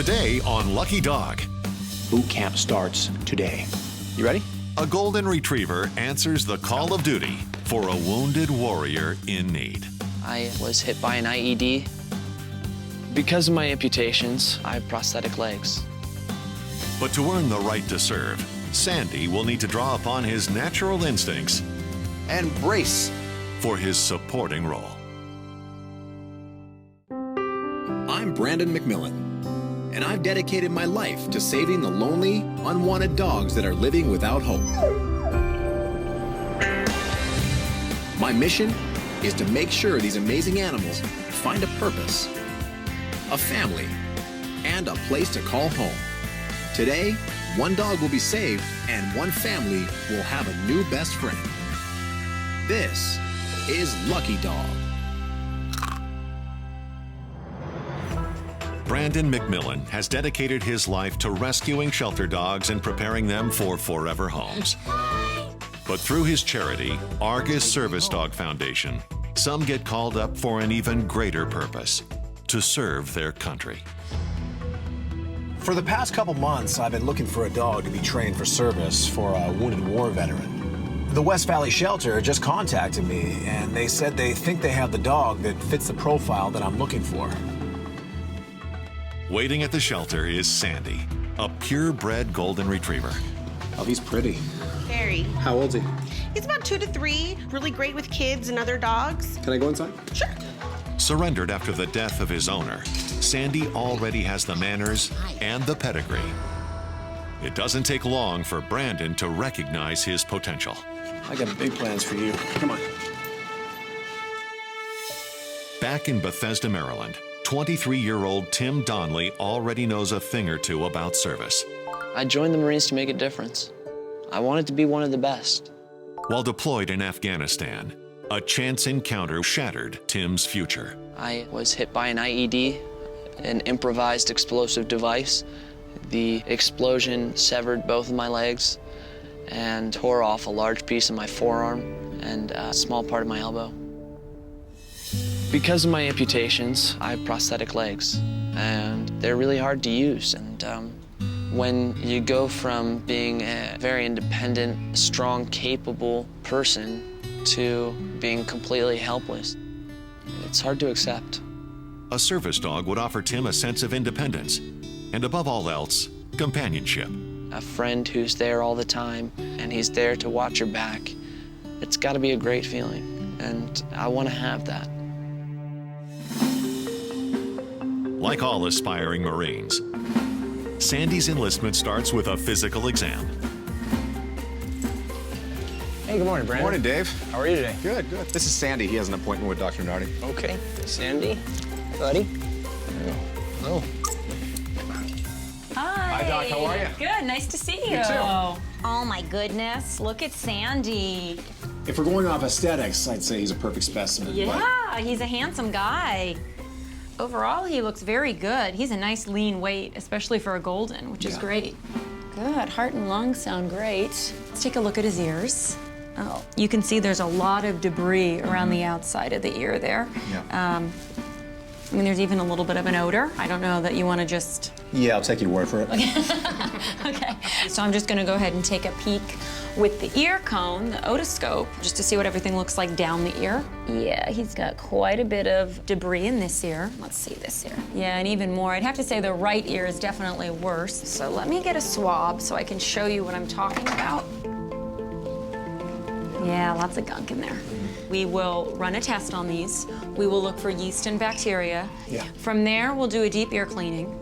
Today on Lucky Dog. Boot camp starts today. You ready? A golden retriever answers the call of duty for a wounded warrior in need. I was hit by an IED. Because of my amputations, I have prosthetic legs. But to earn the right to serve, Sandy will need to draw upon his natural instincts And brace. for his supporting role. I'm Brandon McMillan, and I've dedicated my life to saving the lonely, unwanted dogs that are living without hope. My mission is to make sure these amazing animals find a purpose, a family, and a place to call home. Today, one dog will be saved and one family will have a new best friend. This is Lucky Dog. Brandon McMillan has dedicated his life to rescuing shelter dogs and preparing them for forever homes. But through his charity, Argus Service Dog Foundation, some get called up for an even greater purpose: to serve their country. For the past couple months, I've been looking for a dog to be trained for service for a wounded war veteran. The West Valley Shelter just contacted me, and they said they think they have the dog that fits the profile that I'm looking for. Waiting at the shelter is Sandy, a purebred golden retriever. Oh, he's pretty. Very. How old's he? He's about 2 to 3, really great with kids and other dogs. Can I go inside? Sure. Surrendered after the death of his owner, Sandy already has the manners and the pedigree. It doesn't take long for Brandon to recognize his potential. I got big plans for you. Come on. Back in Bethesda, Maryland, 23-year-old Tim Donnelly already knows a thing or two about service. I joined the Marines to make a difference. I wanted to be one of the best. While deployed in Afghanistan, a chance encounter shattered Tim's future. I was hit by an IED, an improvised explosive device. The explosion severed both of my legs and tore off a large piece of my forearm and a small part of my elbow. Because of my amputations, I have prosthetic legs, and they're really hard to use. And when you go from being a very independent, strong, capable person to being completely helpless, it's hard to accept. A service dog would offer Tim a sense of independence, and above all else, companionship. A friend who's there all the time, and he's there to watch your back. It's got to be a great feeling, and I want to have that. Like all aspiring Marines, Sandy's enlistment starts with a physical exam. Hey, good morning, Brandon. Morning, Dave. How are you today? Good, good. This is Sandy. He has an appointment with Dr. Nardi. Okay. Sandy, buddy. Oh. Hi. Hi, Doc. How are you? Good. Nice to see you. You too. Oh my goodness! Look at Sandy. If we're going off aesthetics, I'd say he's a perfect specimen. Yeah, he's a handsome guy. Overall, he looks very good. He's a nice lean weight, especially for a golden, which is great. Good. Heart and lungs sound great. Let's take a look at his ears. Oh, you can see there's a lot of debris around the outside of the ear there. Yeah. I mean, there's even a little bit of an odor. I don't know that you want to just... Yeah, I'll take your word for it. Okay. So I'm just going to go ahead and take a peek with the ear cone, the otoscope, just to see what everything looks like down the ear. Yeah, he's got quite a bit of debris in this ear. Let's see this ear. Yeah, and even more. I'd have to say the right ear is definitely worse. So let me get a swab so I can show you what I'm talking about. Yeah, lots of gunk in there. We will run a test on these. We will look for yeast and bacteria. Yeah. From there, we'll do a deep ear cleaning.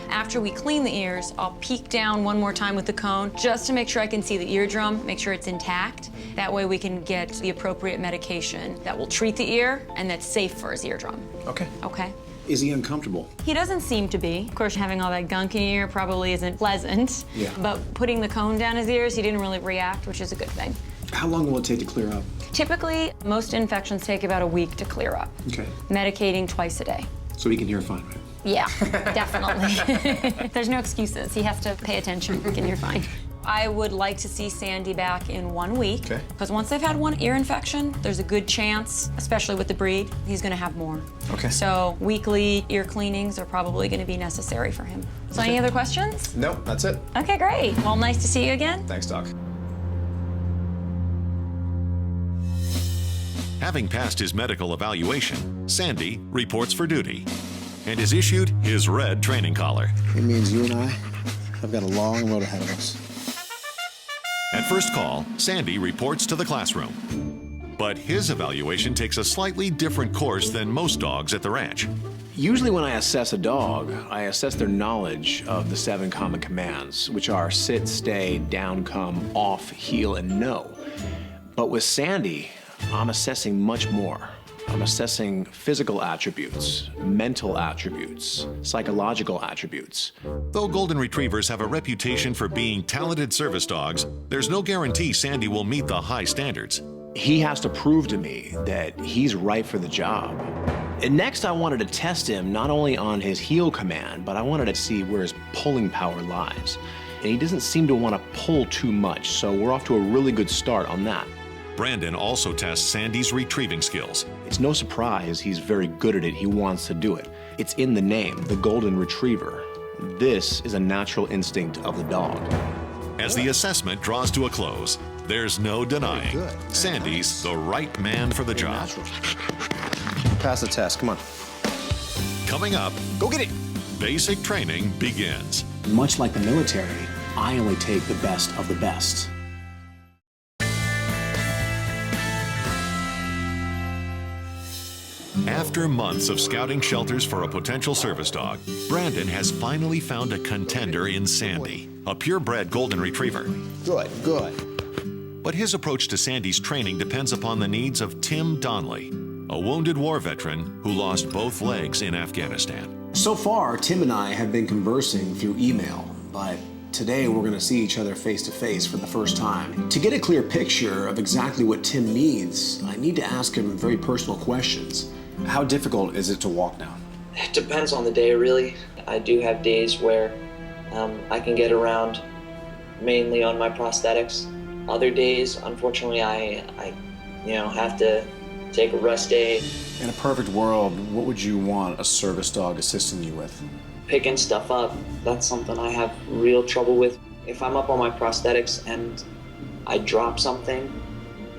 After we clean the ears, I'll peek down one more time with the cone just to make sure I can see the eardrum, make sure it's intact. That way we can get the appropriate medication that will treat the ear and that's safe for his eardrum. Okay. Okay? Is he uncomfortable? He doesn't seem to be. Of course, having all that gunk in your ear probably isn't pleasant. Yeah. But putting the cone down his ears, he didn't really react, which is a good thing. How long will it take to clear up? Typically, most infections take about a week to clear up. Okay. Medicating twice a day. So he can hear fine, right? Yeah, definitely. There's no excuses. He has to pay attention. He can hear fine. I would like to see Sandy back in 1 week. Okay. Because once they've had one ear infection, there's a good chance, especially with the breed, he's gonna have more. Okay. So weekly ear cleanings are probably gonna be necessary for him. So any other questions? No, that's it. Okay, great. Well, nice to see you again. Thanks, Doc. Having passed his medical evaluation, Sandy reports for duty and is issued his red training collar. It means you and I have got a long road ahead of us. At first call, Sandy reports to the classroom. But his evaluation takes a slightly different course than most dogs at the ranch. Usually when I assess a dog, I assess their knowledge of the 7 common commands, which are sit, stay, down, come, off, heel, and no. But with Sandy, I'm assessing much more. I'm assessing physical attributes, mental attributes, psychological attributes. Though Golden Retrievers have a reputation for being talented service dogs, there's no guarantee Sandy will meet the high standards. He has to prove to me that he's right for the job. And next, I wanted to test him not only on his heel command, but I wanted to see where his pulling power lies. And he doesn't seem to want to pull too much, so we're off to a really good start on that. Brandon also tests Sandy's retrieving skills. It's no surprise he's very good at it. He wants to do it. It's in the name, the Golden Retriever. This is a natural instinct of the dog. As the assessment draws to a close, there's no denying Sandy's the right man for the job. Pass the test, come on. Coming up, Go get it! basic training begins. Much like the military, I only take the best of the best. After months of scouting shelters for a potential service dog, Brandon has finally found a contender in Sandy, a purebred Golden Retriever. Good, good. But his approach to Sandy's training depends upon the needs of Tim Donnelly, a wounded war veteran who lost both legs in Afghanistan. So far, Tim and I have been conversing through email, but today we're going to see each other face to face for the first time. To get a clear picture of exactly what Tim needs, I need to ask him very personal questions. How difficult is it to walk now? It depends on the day, really. I do have days where I can get around mainly on my prosthetics. Other days, unfortunately, I have to take a rest day. In a perfect world, what would you want a service dog assisting you with? Picking stuff up, that's something I have real trouble with. If I'm up on my prosthetics and I drop something,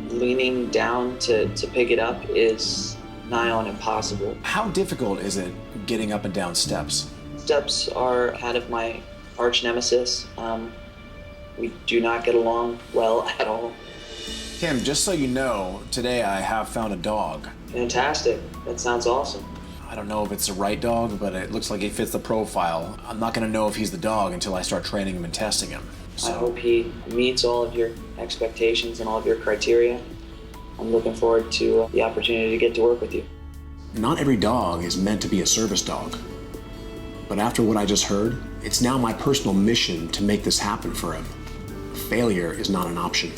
leaning down to pick it up is nigh on impossible. How difficult is it getting up and down steps? Steps are kind of my arch nemesis. We do not get along well at all. Tim, just so you know, today I have found a dog. Fantastic, that sounds awesome. I don't know if it's the right dog, but it looks like he fits the profile. I'm not gonna know if he's the dog until I start training him and testing him. I hope he meets all of your expectations and all of your criteria. I'm looking forward to the opportunity to get to work with you. Not every dog is meant to be a service dog. But after what I just heard, it's now my personal mission to make this happen for him. Failure is not an option.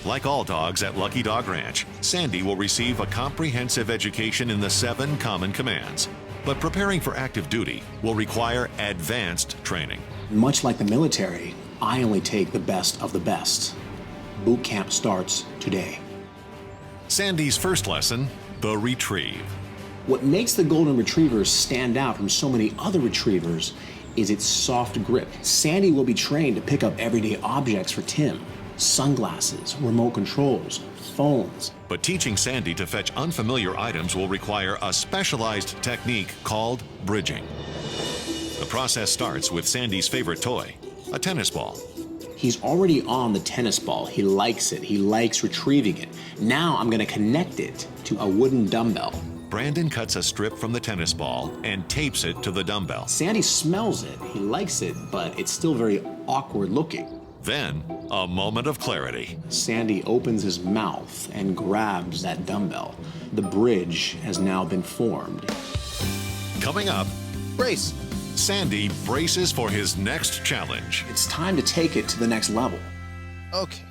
Like all dogs at Lucky Dog Ranch, Sandy will receive a comprehensive education in the 7 common commands. But preparing for active duty will require advanced training. Much like the military, I only take the best of the best. Boot camp starts today. Sandy's first lesson, the retrieve. What makes the Golden Retriever stand out from so many other retrievers is its soft grip. Sandy will be trained to pick up everyday objects for Tim. Sunglasses, remote controls, phones. But teaching Sandy to fetch unfamiliar items will require a specialized technique called bridging. The process starts with Sandy's favorite toy, a tennis ball. He's already on the tennis ball. He likes it. He likes retrieving it. Now I'm going to connect it to a wooden dumbbell. Brandon cuts a strip from the tennis ball and tapes it to the dumbbell. Sandy smells it. He likes it, but it's still very awkward looking. Then, a moment of clarity. Sandy opens his mouth and grabs that dumbbell. The bridge has now been formed. Coming up, Brace. Sandy braces for his next challenge. It's time to take it to the next level. Okay.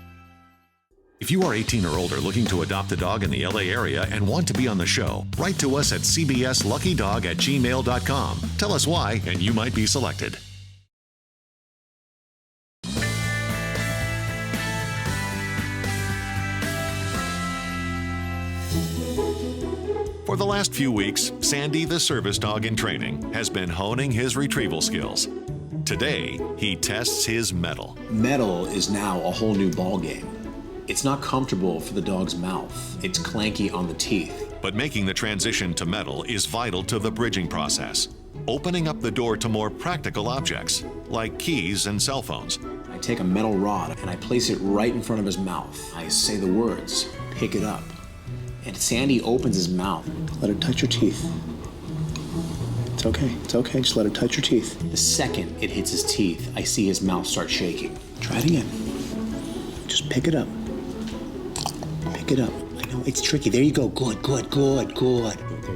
If you are 18 or older looking to adopt a dog in the LA area and want to be on the show, write to us at cbsluckydog@gmail.com. Tell us why, and you might be selected. For the last few weeks, Sandy, the service dog in training, has been honing his retrieval skills. Today, he tests his mettle. Metal is now a whole new ballgame. It's not comfortable for the dog's mouth. It's clanky on the teeth. But making the transition to mettle is vital to the bridging process, opening up the door to more practical objects, like keys and cell phones. I take a metal rod and I place it right in front of his mouth. I say the words, pick it up. And Sandy opens his mouth. Let it touch your teeth. It's okay, just let it touch your teeth. The second it hits his teeth, I see his mouth start shaking. Try it again. Just pick it up. Pick it up. I know, it's tricky. There you go. Good.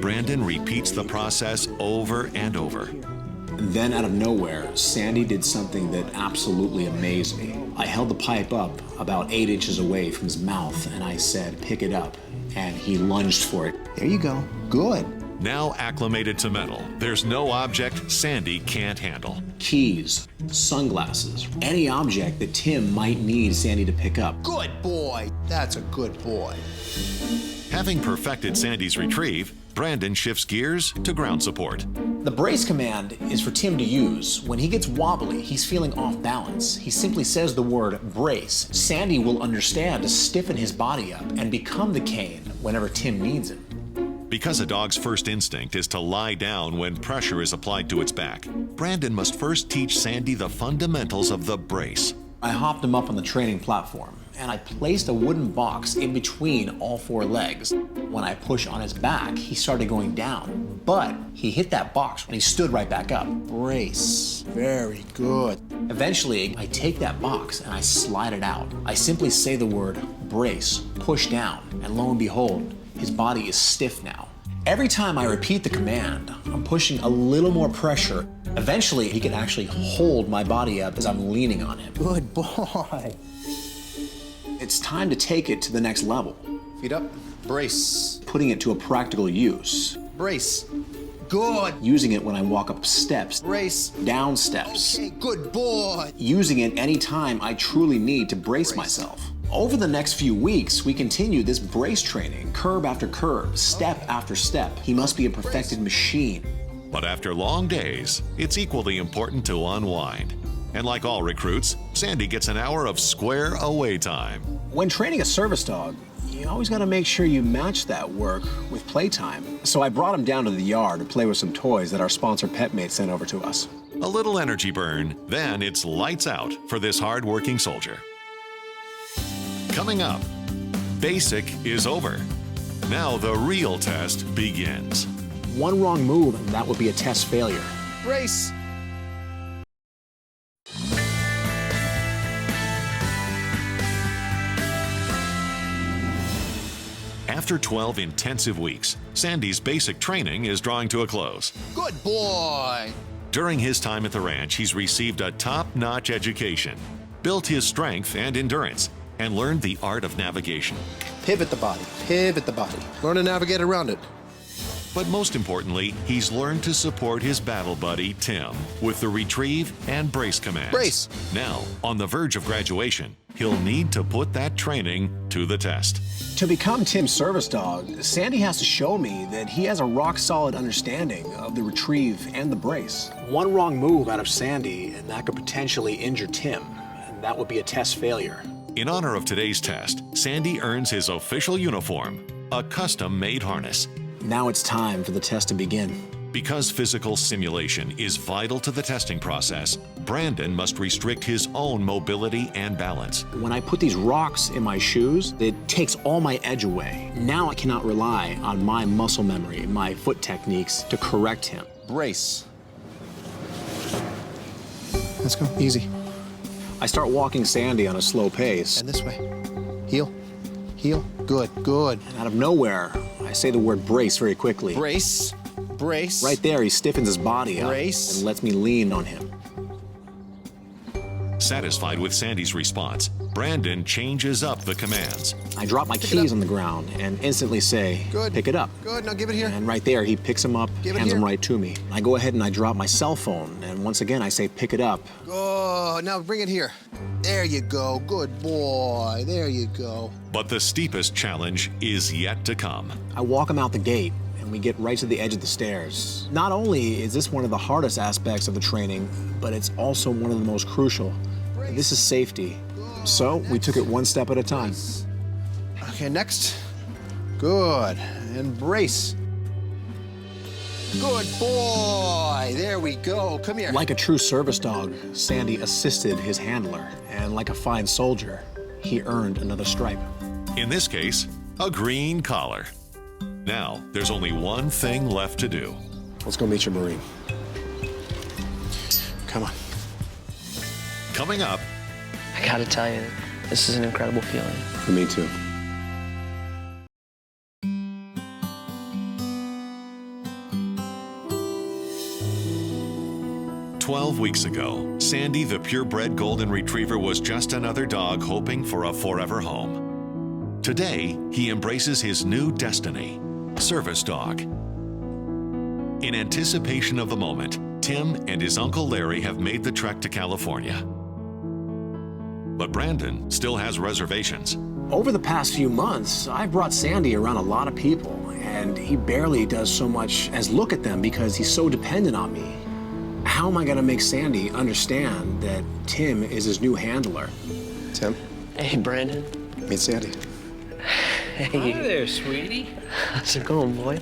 Brandon repeats the process over and over. And then out of nowhere, Sandy did something that absolutely amazed me. I held the pipe up about 8 inches away from his mouth and I said, pick it up. And he lunged for it. There you go. Good. Now acclimated to metal, there's no object Sandy can't handle. Keys, sunglasses, any object that Tim might need Sandy to pick up. Good boy. That's a good boy. Having perfected Sandy's retrieve, Brandon shifts gears to ground support. The brace command is for Tim to use. When he gets wobbly, he's feeling off balance. He simply says the word brace. Sandy will understand to stiffen his body up and become the cane whenever Tim needs him. Because a dog's first instinct is to lie down when pressure is applied to its back, Brandon must first teach Sandy the fundamentals of the brace. I hopped him up on the training platform and I placed a wooden box in between all 4 legs. When I pushed on his back, he started going down, but he hit that box and he stood right back up. Brace. Very good. Eventually, I take that box and I slide it out. I simply say the word brace, push down, and lo and behold, his body is stiff now. Every time I repeat the command, I'm pushing a little more pressure. Eventually, he can actually hold my body up as I'm leaning on him. Good boy. It's time to take it to the next level. Feet up. Brace. Putting it to a practical use. Brace. Good. Using it when I walk up steps. Brace. Down steps. Okay, good boy. Using it anytime I truly need to brace myself. Over the next few weeks, we continue this brace training, curb after curb, step after step. He must be a perfected machine. But after long days, it's equally important to unwind. And like all recruits, Sandy gets an hour of square away time. When training a service dog, you always got to make sure you match that work with playtime. So I brought him down to the yard to play with some toys that our sponsor PetMate sent over to us. A little energy burn, then it's lights out for this hard-working soldier. Coming up, basic is over. Now the real test begins. One wrong move and that would be a test failure. Brace. After 12 intensive weeks, Sandy's basic training is drawing to a close. Good boy. During his time at the ranch, he's received a top-notch education, built his strength and endurance, and learned the art of navigation. Pivot the body. Pivot the body. Learn to navigate around it. But most importantly, he's learned to support his battle buddy, Tim, with the retrieve and brace commands. Brace. Now, on the verge of graduation, he'll need to put that training to the test. To become Tim's service dog, Sandy has to show me that he has a rock-solid understanding of the retrieve and the brace. One wrong move out of Sandy, and that could potentially injure Tim, and that would be a test failure. In honor of today's test, Sandy earns his official uniform, a custom-made harness. Now it's time for the test to begin. Because physical simulation is vital to the testing process, Brandon must restrict his own mobility and balance. When I put these rocks in my shoes, it takes all my edge away. Now I cannot rely on my muscle memory, my foot techniques to correct him. Brace. Let's go. Easy. I start walking Sandy on a slow pace. And this way. Heel. Heel. Good. Good. And out of nowhere, I say the word brace very quickly. Brace. Brace. Right there, he stiffens his body up Brace. and lets me lean on him. Satisfied with Sandy's response, Brandon changes up the commands. I drop my keys on the ground and instantly say, Good. pick it up. Good. Now give it here. And right there, he picks him up, Give it hands him here. right to me. I go ahead and I drop my cell phone, and once again, I say, pick it up. Oh, now bring it here. There you go. Good boy. There you go. But the steepest challenge is yet to come. I walk him out the gate, and and we get right to the edge of the stairs. Not only is this one of the hardest aspects of the training, but it's also one of the most crucial. This is safety. So we took it one step at a time. Okay, next. Good. Embrace. Good boy. There we go. Come here. Like a true service dog, Sandy assisted his handler, and like a fine soldier, he earned another stripe. In this case, a green collar. Now, there's only one thing left to do. Let's go meet your Marine. Come on. Coming up, I gotta tell you, this is an incredible feeling. For me too. "12 weeks ago, Sandy the purebred golden retriever was just another dog hoping for a forever home. Today, he embraces his new destiny, service dog. In anticipation of the moment, Tim and his Uncle Larry have made the trek to California. But Brandon still has reservations. Over the past few months, I've brought Sandy around a lot of people, and he barely does so much as look at them because he's so dependent on me. How am I gonna make Sandy understand that Tim is his new handler? Tim, Hey, Brandon. meet Sandy. Hey. Hi there, sweetie. How's it going, boy?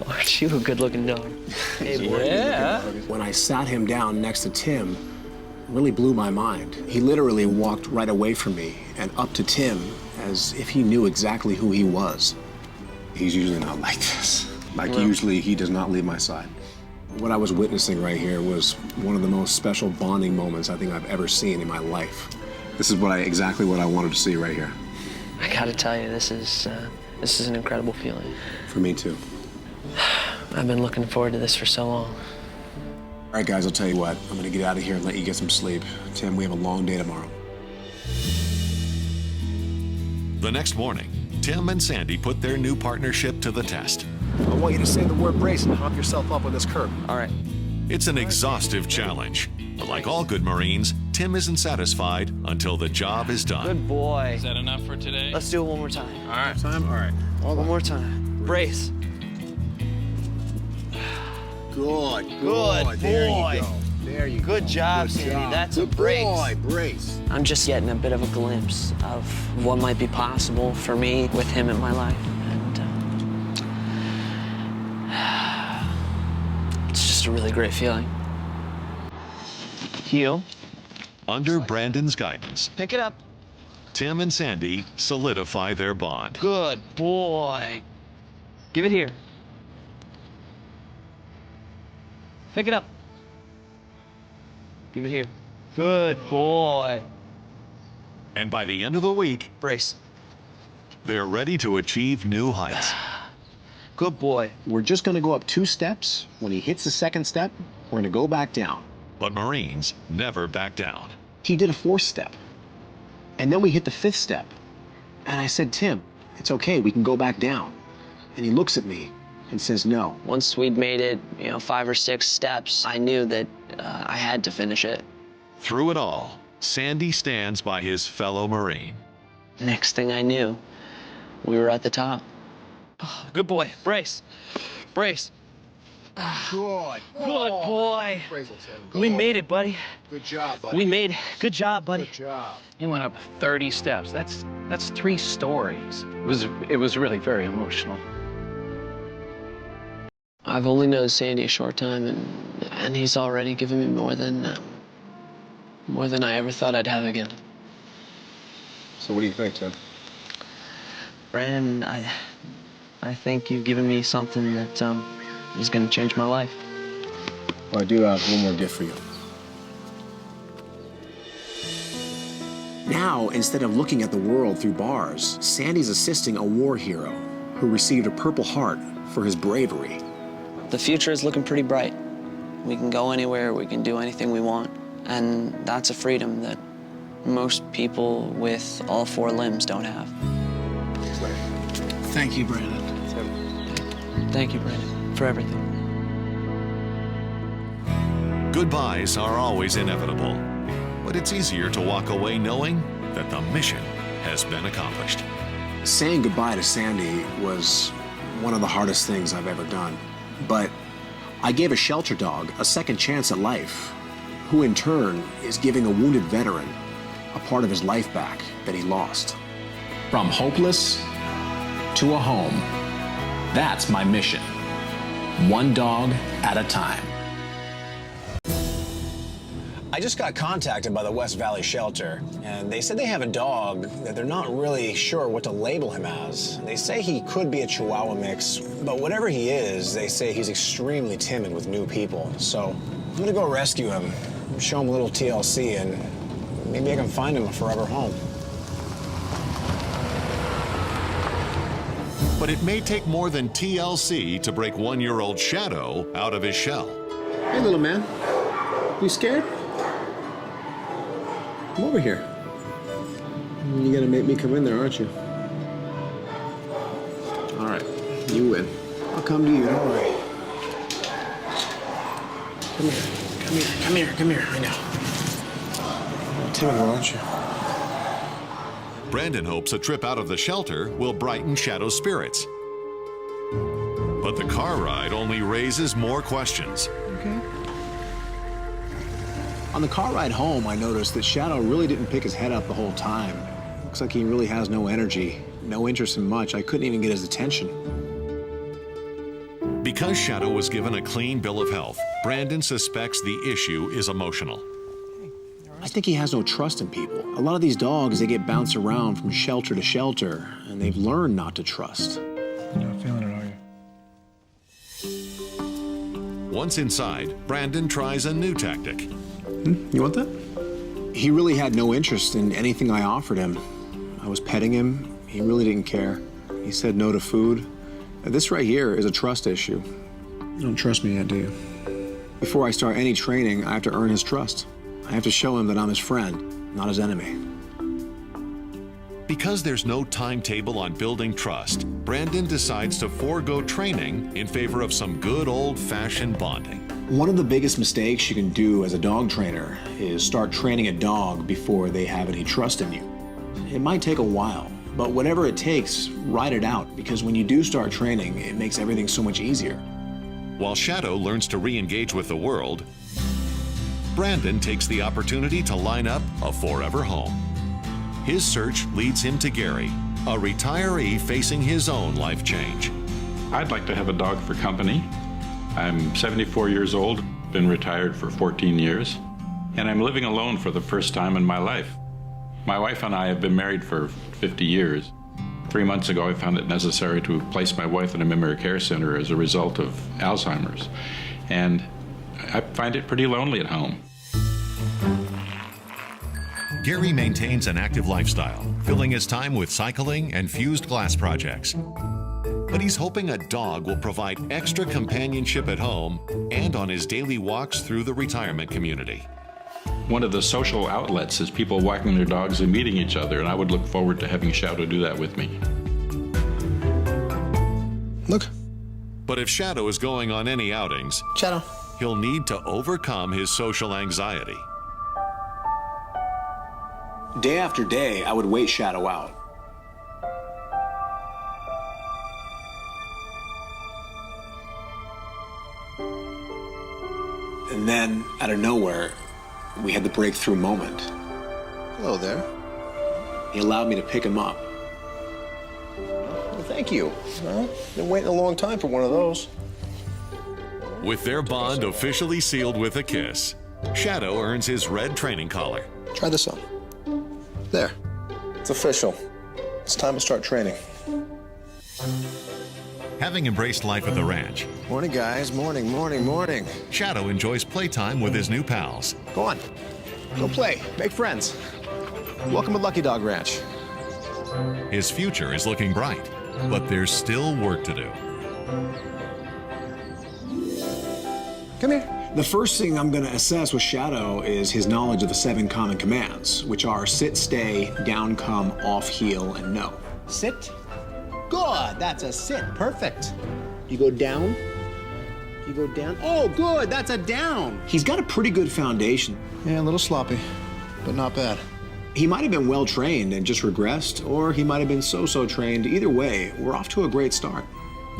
Aren't you a good-looking dog? Hey, boy. Yeah. When I sat him down next to Tim, it really blew my mind. He literally walked right away from me and up to Tim as if he knew exactly who he was. He's usually not like this. Usually he does not leave my side. What I was witnessing right here was one of the most special bonding moments I think I've ever seen in my life. This is exactly what I wanted to see right here. I gotta tell you, this is an incredible feeling. For me too. I've been looking forward to this for so long. All right, guys, I'll tell you what. I'm gonna get out of here and let you get some sleep. Tim, we have a long day tomorrow. The next morning, Tim and Sandy put their new partnership to the test. I want you to say the word brace and hop yourself up on this curb. All right. It's an exhaustive challenge, but like all good Marines, Tim isn't satisfied until the job is done. Good boy. Is that enough for today? Let's do it one more time. All right. Time? All right. One more time. Brace. Good. Good There boy. you go. There you go. Good job, Sandy. job. That's Good a brace. boy, brace. I'm just getting a bit of a glimpse of what might be possible for me with him in my life. And it's just a really great feeling. Heel. Under Brandon's guidance, Pick it up. Tim and Sandy solidify their bond. Good boy. Give it here. Pick it up. Give it here. Good boy. And by the end of the week, Brace. they're ready to achieve new heights. Good boy. We're just gonna go up 2 steps. When he hits the 2nd step, we're gonna go back down. But Marines never back down. He did a 4th step. And then we hit the 5th step. And I said, Tim, it's okay, we can go back down. And he looks at me and says no. Once we'd made it, 5 or 6 steps, I knew that I had to finish it. Through it all, Sandy stands by his fellow Marine. Next thing I knew, we were at the top. Good boy. Brace. Brace. Good. Good boy. Brace, Tim. We made it, buddy. Good job, buddy. We made it. Good job, buddy. Good job. He went up 30 steps. That's 3 stories. It was really very emotional. I've only known Sandy a short time, and he's already given me more than I ever thought I'd have again. So what do you think, Tim? Brandon, I think you've given me something that is going to change my life. Well, I do have one more gift for you. Now, instead of looking at the world through bars, Sandy's assisting a war hero who received a Purple Heart for his bravery. The future is looking pretty bright. We can go anywhere, we can do anything we want, and that's a freedom that most people with all 4 limbs don't have. Thank you, Brandon. Thank you, Brandon, for everything. Goodbyes are always inevitable, but it's easier to walk away knowing that the mission has been accomplished. Saying goodbye to Sandy was one of the hardest things I've ever done. But I gave a shelter dog a second chance at life, who in turn is giving a wounded veteran a part of his life back that he lost. From hopeless to a home. That's my mission. One dog at a time. I just got contacted by the West Valley Shelter, and they said they have a dog that they're not really sure what to label him as. They say he could be a Chihuahua mix, but whatever he is, they say he's extremely timid with new people. So I'm gonna go rescue him, show him a little TLC, and maybe I can find him a forever home. But it may take more than TLC to break 1-year-old Shadow out of his shell. Hey, little man. You scared? Come over here. You're gonna make me come in there, aren't you? All right, you win. I'll come to you, don't worry. Come here, right now. Timid, aren't you? Brandon hopes a trip out of the shelter will brighten Shadow's spirits. But the car ride only raises more questions. Okay. On the car ride home, I noticed that Shadow really didn't pick his head up the whole time. Looks like he really has no energy, no interest in much. I couldn't even get his attention. Because Shadow was given a clean bill of health, Brandon suspects the issue is emotional. I think he has no trust in people. A lot of these dogs, they get bounced around from shelter to shelter, and they've learned not to trust. You're not feeling it, are you? Once inside, Brandon tries a new tactic. You want that? He really had no interest in anything I offered him. I was petting him. He really didn't care. He said no to food. This right here is a trust issue. You don't trust me yet, do you? Before I start any training, I have to earn his trust. I have to show him that I'm his friend, not his enemy. Because there's no timetable on building trust, Brandon decides to forego training in favor of some good old-fashioned bonding. One of the biggest mistakes you can do as a dog trainer is start training a dog before they have any trust in you. It might take a while, but whatever it takes, ride it out, because when you do start training, it makes everything so much easier. While Shadow learns to re-engage with the world, Brandon takes the opportunity to line up a forever home. His search leads him to Gary, a retiree facing his own life change. I'd like to have a dog for company. I'm 74 years old, been retired for 14 years, and I'm living alone for the first time in my life. My wife and I have been married for 50 years. 3 months ago, I found it necessary to place my wife in a memory care center as a result of Alzheimer's, and I find it pretty lonely at home. Gary maintains an active lifestyle, filling his time with cycling and fused glass projects. But he's hoping a dog will provide extra companionship at home and on his daily walks through the retirement community. One of the social outlets is people walking their dogs and meeting each other, and I would look forward to having Shadow do that with me. Look. But if Shadow is going on any outings, Shadow. he'll need to overcome his social anxiety. Day after day, I would wait Shadow out. And then, out of nowhere, we had the breakthrough moment. Hello there. He allowed me to pick him up. Well, thank you. Well, been waiting a long time for one of those. With their bond officially sealed with a kiss, Shadow earns his red training collar. Try this on. There. It's official. It's time to start training. Having embraced life at the ranch, Morning, guys. Morning, morning, morning. Shadow enjoys playtime with his new pals. Go on. Go play. Make friends. Welcome to Lucky Dog Ranch. His future is looking bright, but there's still work to do. Come here. The first thing I'm going to assess with Shadow is his knowledge of the 7 common commands, which are sit, stay, down, come, off, heel, and no. Sit. Good. That's a sit. Perfect. You go down. You go down. Oh, good. That's a down. He's got a pretty good foundation. Yeah, a little sloppy, but not bad. He might have been well trained and just regressed, or he might have been so-so trained. Either way, we're off to a great start.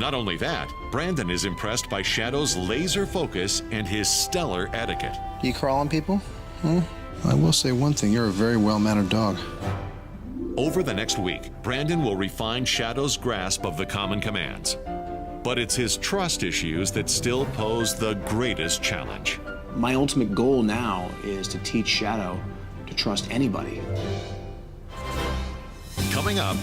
Not only that, Brandon is impressed by Shadow's laser focus and his stellar etiquette. You crawl on people? I will say one thing, you're a very well-mannered dog. Over the next week, Brandon will refine Shadow's grasp of the common commands. But it's his trust issues that still pose the greatest challenge. My ultimate goal now is to teach Shadow to trust anybody. Coming up,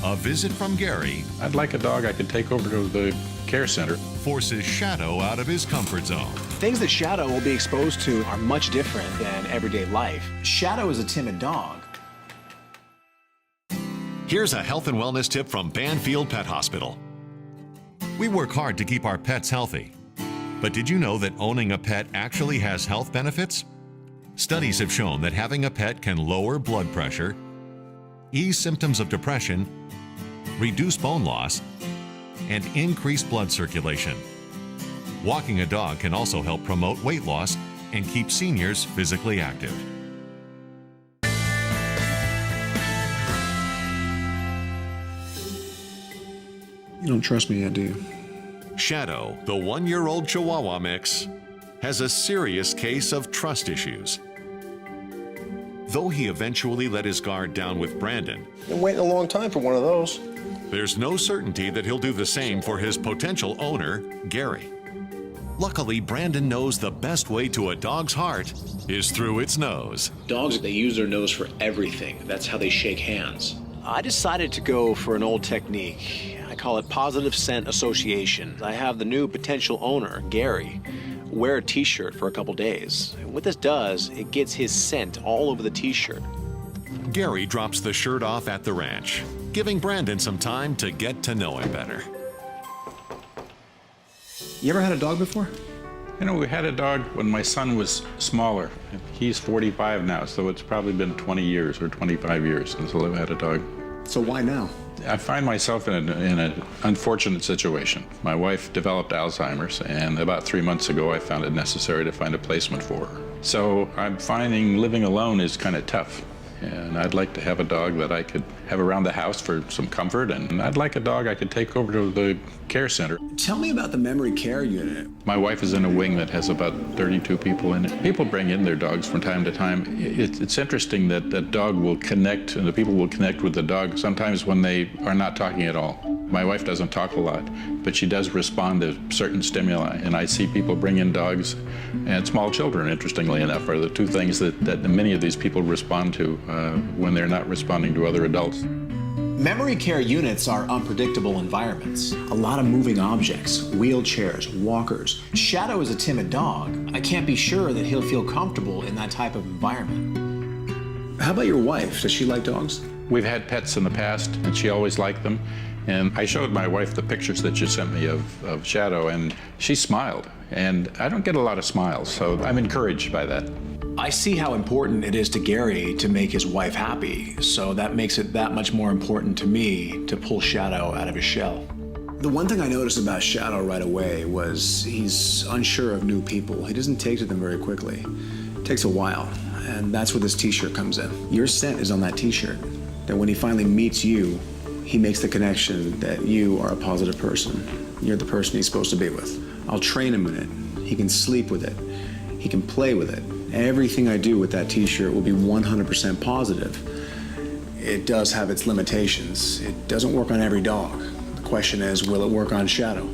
a visit from Gary I'd like a dog I could take over to the care center. forces Shadow out of his comfort zone. Things that Shadow will be exposed to are much different than everyday life. Shadow is a timid dog. Here's a health and wellness tip from Banfield Pet Hospital. We work hard to keep our pets healthy. But did you know that owning a pet actually has health benefits? Studies have shown that having a pet can lower blood pressure, ease symptoms of depression, reduce bone loss, and increase blood circulation. Walking a dog can also help promote weight loss and keep seniors physically active. You don't trust me yet, do you? Shadow, the one-year-old Chihuahua mix, has a serious case of trust issues. Though he eventually let his guard down with Brandon, Been waiting a long time for one of those. there's no certainty that he'll do the same for his potential owner, Gary. Luckily, Brandon knows the best way to a dog's heart is through its nose. Dogs, they use their nose for everything. That's how they shake hands. I decided to go for an old technique. I call it positive scent association. I have the new potential owner, Gary, wear a t-shirt for a couple days. And what this does, it gets his scent all over the t-shirt. Gary drops the shirt off at the ranch, giving Brandon some time to get to know him better. You ever had a dog before? You know, we had a dog when my son was smaller. He's 45 now, so it's probably been 20 years or 25 years since I've had a dog. So why now? I find myself in an unfortunate situation. My wife developed Alzheimer's, and about 3 months ago I found it necessary to find a placement for her. So I'm finding living alone is kind of tough. And I'd like to have a dog that I could have around the house for some comfort, and I'd like a dog I could take over to the care center. Tell me about the memory care unit. My wife is in a wing that has about 32 people in it. People bring in their dogs from time to time. It's interesting that that dog will connect, and the people will connect with the dog sometimes when they are not talking at all. My wife doesn't talk a lot, but she does respond to certain stimuli, and I see people bring in dogs, and small children, interestingly enough, are the two things that many of these people respond to when they're not responding to other adults. Memory care units are unpredictable environments. A lot of moving objects, wheelchairs, walkers. Shadow is a timid dog. I can't be sure that he'll feel comfortable in that type of environment. How about your wife? Does she like dogs? We've had pets in the past, and she always liked them. And I showed my wife the pictures that you sent me of Shadow, and she smiled. And I don't get a lot of smiles, so I'm encouraged by that. I see how important it is to Gary to make his wife happy, so that makes it that much more important to me to pull Shadow out of his shell. The one thing I noticed about Shadow right away was he's unsure of new people. He doesn't take to them very quickly. It takes a while, and that's where this t-shirt comes in. Your scent is on that t-shirt. That when he finally meets you, he makes the connection that you are a positive person. You're the person he's supposed to be with. I'll train him in it. He can sleep with it. He can play with it. Everything I do with that t-shirt will be 100% positive. It does have its limitations. It doesn't work on every dog. The question is, will it work on Shadow?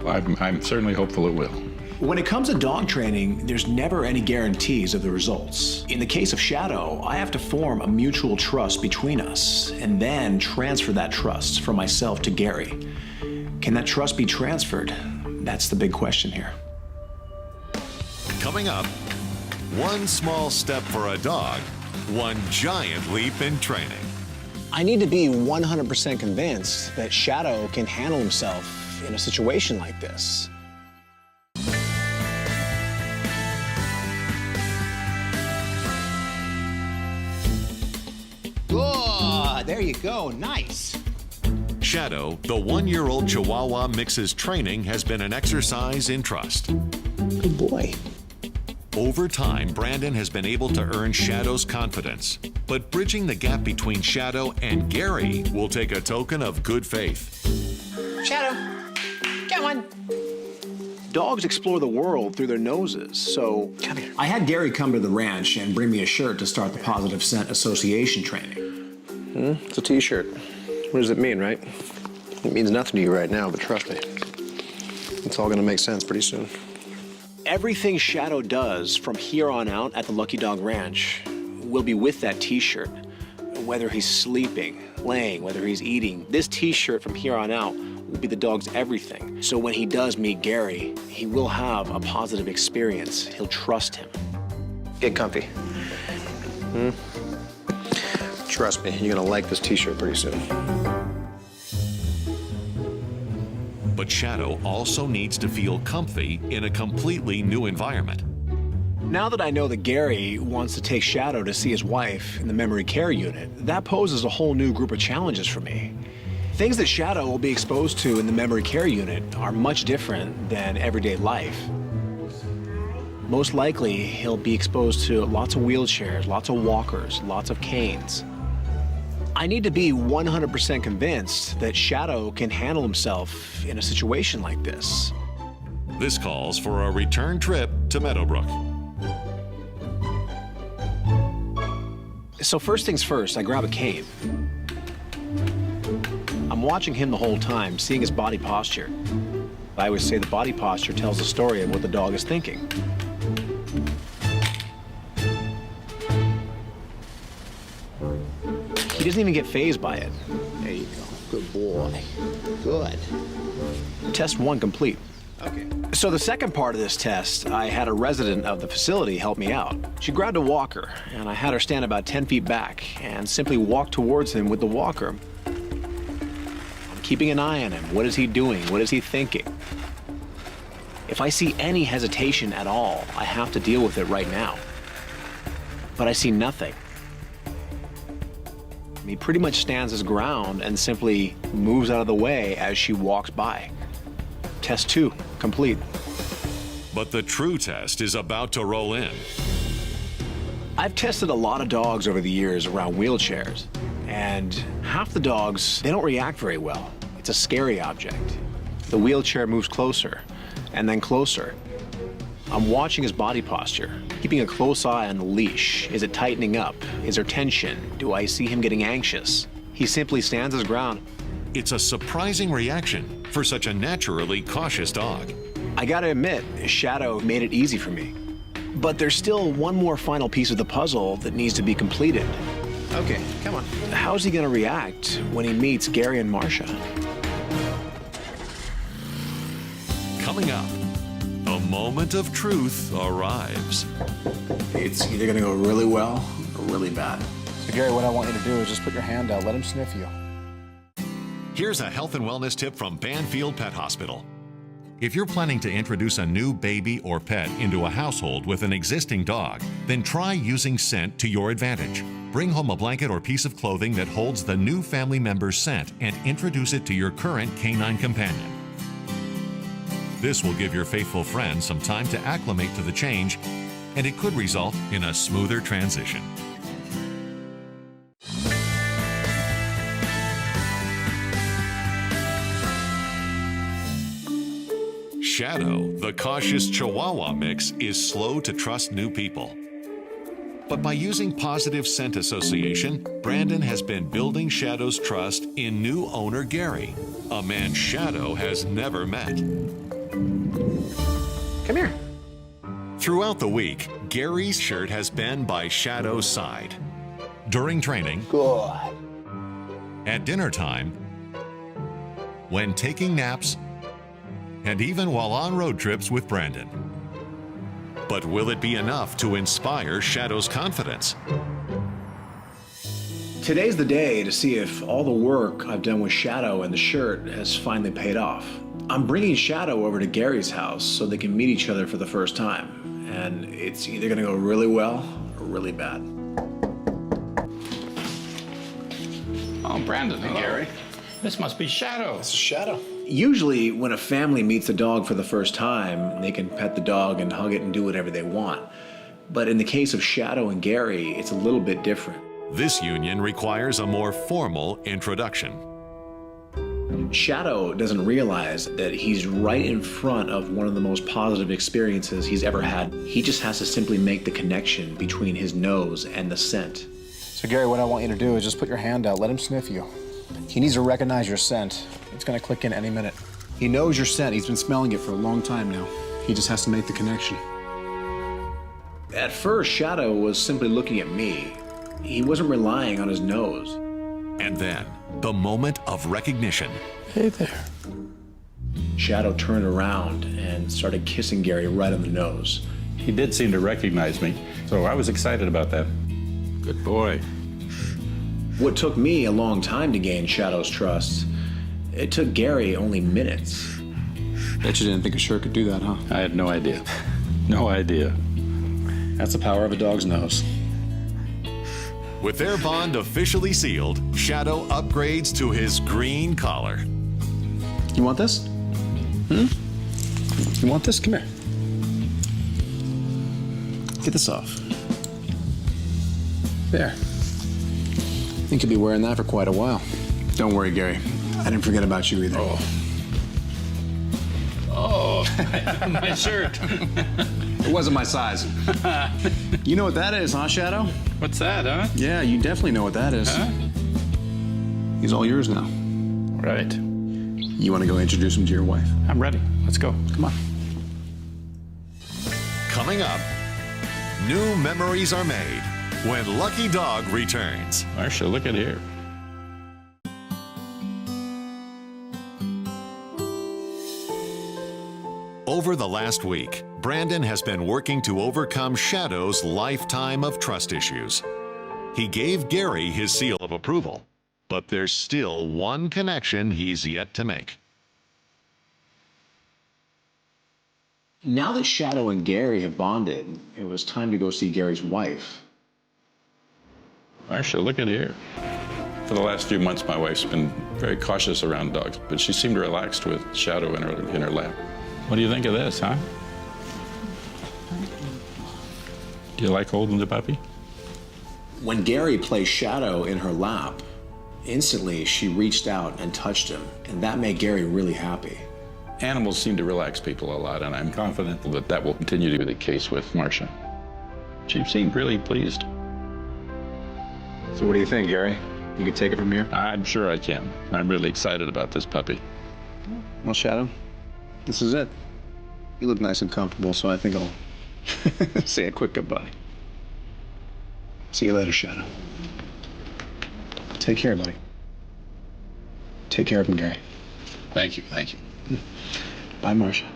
I'm certainly hopeful it will. When it comes to dog training, there's never any guarantees of the results. In the case of Shadow, I have to form a mutual trust between us and then transfer that trust from myself to Gary. Can that trust be transferred? That's the big question here. Coming up, one small step for a dog, one giant leap in training. I need to be 100% convinced that Shadow can handle himself in a situation like this. Oh, there you go. Nice. Shadow, the one-year-old Chihuahua mix's training has been an exercise in trust. Good boy. Over time, Brandon has been able to earn Shadow's confidence. But bridging the gap between Shadow and Gary will take a token of good faith. Shadow, Come on. Dogs explore the world through their noses, so Come here. I had Gary come to the ranch and bring me a shirt to start the Positive Scent Association training. It's a t-shirt. What does it mean, right? It means nothing to you right now, but trust me, it's all gonna make sense pretty soon. Everything Shadow does from here on out at the Lucky Dog Ranch will be with that t-shirt. Whether he's sleeping, laying, whether he's eating, this t-shirt from here on out will be the dog's everything. So when he does meet Gary, he will have a positive experience. He'll trust him. Get comfy. Trust me, you're gonna like this t-shirt pretty soon. But Shadow also needs to feel comfy in a completely new environment. Now that I know that Gary wants to take Shadow to see his wife in the memory care unit, that poses a whole new group of challenges for me. Things that Shadow will be exposed to in the memory care unit are much different than everyday life. Most likely, he'll be exposed to lots of wheelchairs, lots of walkers, lots of canes. I need to be 100% convinced that Shadow can handle himself in a situation like this. This calls for a return trip to Meadowbrook. So first things first, I grab a cane. I'm watching him the whole time, seeing his body posture. I always say the body posture tells the story of what the dog is thinking. He doesn't even get fazed by it. There you go. Good boy. Good. Test 1 complete. Okay. So the second part of this test, I had a resident of the facility help me out. She grabbed a walker, and I had her stand about 10 feet back and simply walk towards him with the walker. I'm keeping an eye on him. What is he doing? What is he thinking? If I see any hesitation at all, I have to deal with it right now. But I see nothing. He pretty much stands his ground and simply moves out of the way as she walks by. Test 2 complete. But the true test is about to roll in. I've tested a lot of dogs over the years around wheelchairs, and half the dogs, they don't react very well. It's a scary object. The wheelchair moves closer, and then closer. I'm watching his body posture, keeping a close eye on the leash. Is it tightening up? Is there tension? Do I see him getting anxious? He simply stands his ground. It's a surprising reaction for such a naturally cautious dog. I gotta admit, Shadow made it easy for me. But there's still one more final piece of the puzzle that needs to be completed. Okay, come on. How's he gonna react when he meets Gary and Marcia? Coming up, a moment of truth arrives. It's either gonna go really well or really bad. So Gary, what I want you to do is just put your hand out, let him sniff you. Here's a health and wellness tip from Banfield Pet Hospital. If you're planning to introduce a new baby or pet into a household with an existing dog, then try using scent to your advantage. Bring home a blanket or piece of clothing that holds the new family member's scent and introduce it to your current canine companion. This will give your faithful friend some time to acclimate to the change, and it could result in a smoother transition. Shadow, the cautious Chihuahua mix, is slow to trust new people. But by using positive scent association, Brandon has been building Shadow's trust in new owner Gary, a man Shadow has never met. Come here. Throughout the week, Gary's shirt has been by Shadow's side. During training, Good. at dinner time, when taking naps, and even while on road trips with Brandon. But will it be enough to inspire Shadow's confidence? Today's the day to see if all the work I've done with Shadow and the shirt has finally paid off. I'm bringing Shadow over to Gary's house so they can meet each other for the first time. And it's either gonna go really well or really bad. Oh, Brandon, Hey, Gary. This must be Shadow. This is Shadow. Usually when a family meets a dog for the first time, they can pet the dog and hug it and do whatever they want. But in the case of Shadow and Gary, it's a little bit different. This union requires a more formal introduction. Shadow doesn't realize that he's right in front of one of the most positive experiences he's ever had. He just has to simply make the connection between his nose and the scent. So Gary, what I want you to do is just put your hand out, let him sniff you. He needs to recognize your scent. It's gonna click in any minute. He knows your scent. He's been smelling it for a long time now. He just has to make the connection. At first, Shadow was simply looking at me. He wasn't relying on his nose. And then, the moment of recognition. Hey there. Shadow turned around and started kissing Gary right on the nose. He did seem to recognize me, so I was excited about that. Good boy. What took me a long time to gain Shadow's trust, it took Gary only minutes. Bet you didn't think a shirt could do that, huh? I had no idea. No idea. That's the power of a dog's nose. With their bond officially sealed, Shadow upgrades to his green collar. You want this? You want this? Come here. Get this off. There. I think you'll be wearing that for quite a while. Don't worry, Gary. I didn't forget about you either. Oh, my shirt. It wasn't my size. You know what that is, huh, Shadow? What's that, huh? Yeah, you definitely know what that is. Huh? He's all yours now. Right. You want to go introduce him to your wife? I'm ready. Let's go. Come on. Coming up, new memories are made when Lucky Dog returns. Marcia, look at here. Over the last week, Brandon has been working to overcome Shadow's lifetime of trust issues. He gave Gary his seal of approval, but there's still one connection he's yet to make. Now that Shadow and Gary have bonded, it was time to go see Gary's wife. Marcia, look at here. For the last few months, my wife's been very cautious around dogs, but she seemed relaxed with Shadow in her lap. What do you think of this, huh? Do you like holding the puppy? When Gary placed Shadow in her lap, instantly she reached out and touched him, and that made Gary really happy. Animals seem to relax people a lot, and I'm confident that that will continue to be the case with Marcia. She seemed really pleased. So what do you think, Gary? You can take it from here? I'm sure I can. I'm really excited about this puppy. Well, Shadow, this is it. You look nice and comfortable, so I think I'll say a quick goodbye. See you later, Shadow. Take care, buddy. Take care of him, Gary. Thank you, thank you. Bye, Marcia.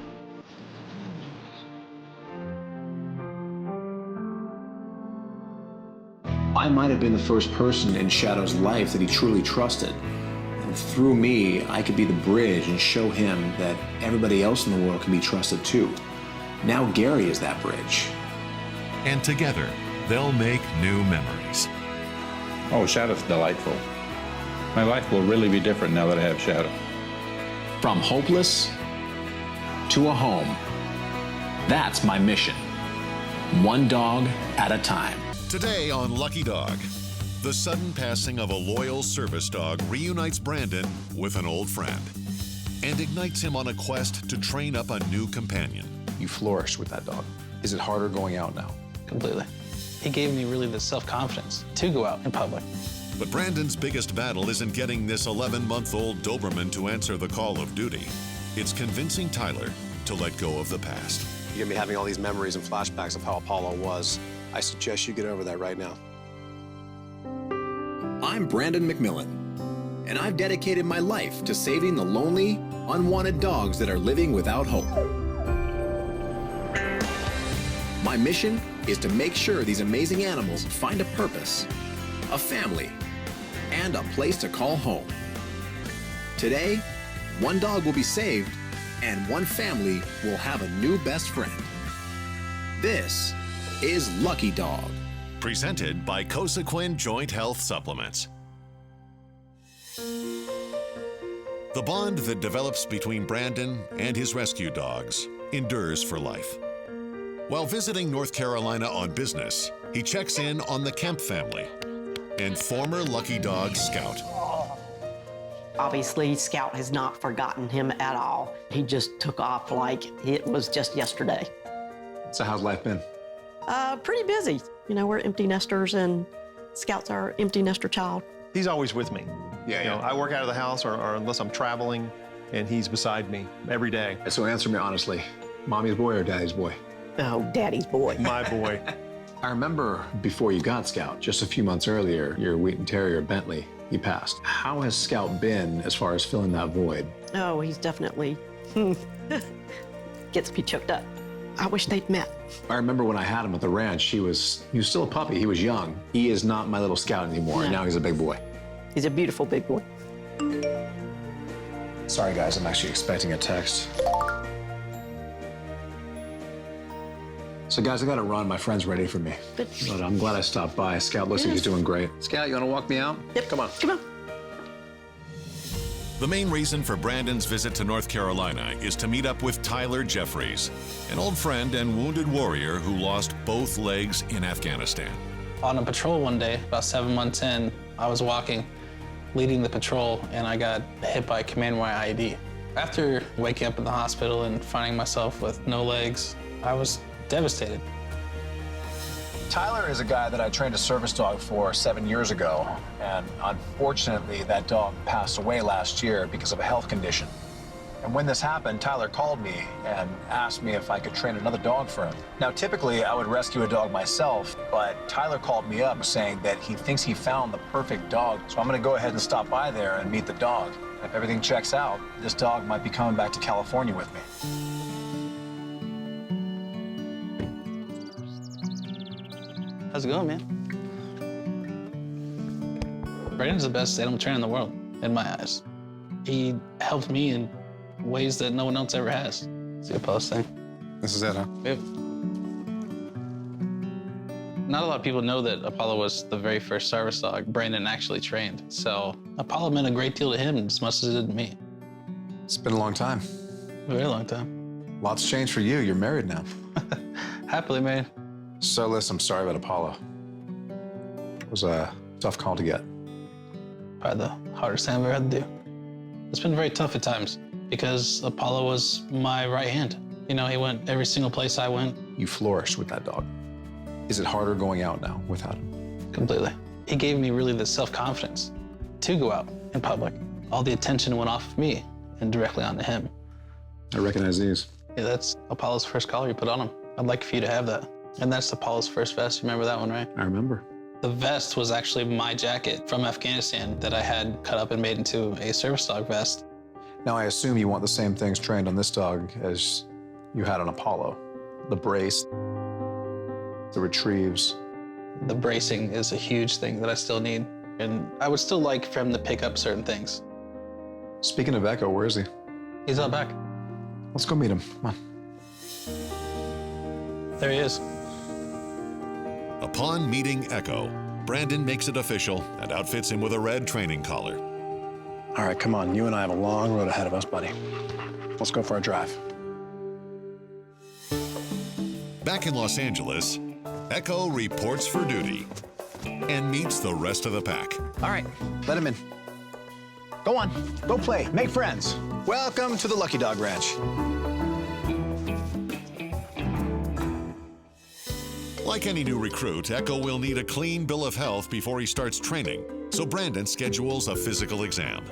I might have been the first person in Shadow's life that he truly trusted. And through me, I could be the bridge and show him that everybody else in the world can be trusted too. Now Gary is that bridge. And together, they'll make new memories. Oh, Shadow's delightful. My life will really be different now that I have Shadow. From hopeless to a home. That's my mission. One dog at a time. Today on Lucky Dog, the sudden passing of a loyal service dog reunites Brandon with an old friend and ignites him on a quest to train up a new companion. You flourished with that dog. Is it harder going out now? Completely. He gave me really the self-confidence to go out in public. But Brandon's biggest battle isn't getting this 11-month-old Doberman to answer the call of duty. It's convincing Tyler to let go of the past. You're gonna be having all these memories and flashbacks of how Apollo was. I suggest you get over that right now. I'm Brandon McMillan, and I've dedicated my life to saving the lonely, unwanted dogs that are living without hope. My mission is to make sure these amazing animals find a purpose, a family, and a place to call home. Today, one dog will be saved, and one family will have a new best friend. This is Lucky Dog. Presented by Cosequin Joint Health Supplements. The bond that develops between Brandon and his rescue dogs endures for life. While visiting North Carolina on business, he checks in on the Kemp family and former Lucky Dog scout. Obviously, Scout has not forgotten him at all. He just took off like it was just yesterday. So how's life been? Pretty busy. You know, we're empty nesters, and Scout's our empty nester child. He's always with me. Yeah, You know, I work out of the house or unless I'm traveling, and he's beside me every day. So answer me honestly, mommy's boy or daddy's boy? Oh, daddy's boy. My boy. I remember before you got Scout, just a few months earlier, your Wheaton Terrier, Bentley, he passed. How has Scout been as far as filling that void? Oh, he's definitely gets me choked up. I wish they'd met. I remember when I had him at the ranch, he was still a puppy, he was young. He is not my little Scout anymore, No. Now he's a big boy. He's a beautiful big boy. Sorry guys, I'm actually expecting a text. So guys, I gotta run, my friend's ready for me. But I'm glad I stopped by. Scout looks like he's doing great. Scout, you wanna walk me out? Yep. Come on. Come on. The main reason for Brandon's visit to North Carolina is to meet up with Tyler Jeffries, an old friend and wounded warrior who lost both legs in Afghanistan. On a patrol one day, about 7 months in, I was walking, leading the patrol, and I got hit by a command wire IED. After waking up in the hospital and finding myself with no legs, I was devastated. Tyler is a guy that I trained a service dog for 7 years ago, and unfortunately that dog passed away last year because of a health condition. And when this happened, Tyler called me and asked me if I could train another dog for him. Now, typically I would rescue a dog myself, but Tyler called me up saying that he thinks he found the perfect dog. So I'm gonna go ahead and stop by there and meet the dog. If everything checks out, this dog might be coming back to California with me. How's it going, man? Brandon's the best animal trainer in the world, in my eyes. He helped me in ways that no one else ever has. See a post thing? This is it, huh? Yeah. Not a lot of people know that Apollo was the very first service dog Brandon actually trained. So Apollo meant a great deal to him as much as it did to me. It's been a long time. A very long time. Lots changed for you. You're married now. Happily married. So listen, I'm sorry about Apollo. It was a tough call to get. Probably the hardest thing I've ever had to do. It's been very tough at times because Apollo was my right hand. You know, he went every single place I went. You flourished with that dog. Is it harder going out now without him? Completely. He gave me really the self-confidence to go out in public. All the attention went off of me and directly onto him. I recognize these. Yeah, that's Apollo's first collar you put on him. I'd like for you to have that. And that's Apollo's first vest. You remember that one, right? I remember. The vest was actually my jacket from Afghanistan that I had cut up and made into a service dog vest. Now, I assume you want the same things trained on this dog as you had on Apollo. The brace, the retrieves. The bracing is a huge thing that I still need. And I would still like for him to pick up certain things. Speaking of Echo, where is he? He's out back. Let's go meet him. Come on. There he is. Upon meeting Echo, Brandon makes it official and outfits him with a red training collar. All right, come on. You and I have a long road ahead of us, buddy. Let's go for a drive. Back in Los Angeles, Echo reports for duty and meets the rest of the pack. All right, let him in. Go on, go play, make friends. Welcome to the Lucky Dog Ranch. Like any new recruit, Echo will need a clean bill of health before he starts training, so Brandon schedules a physical exam.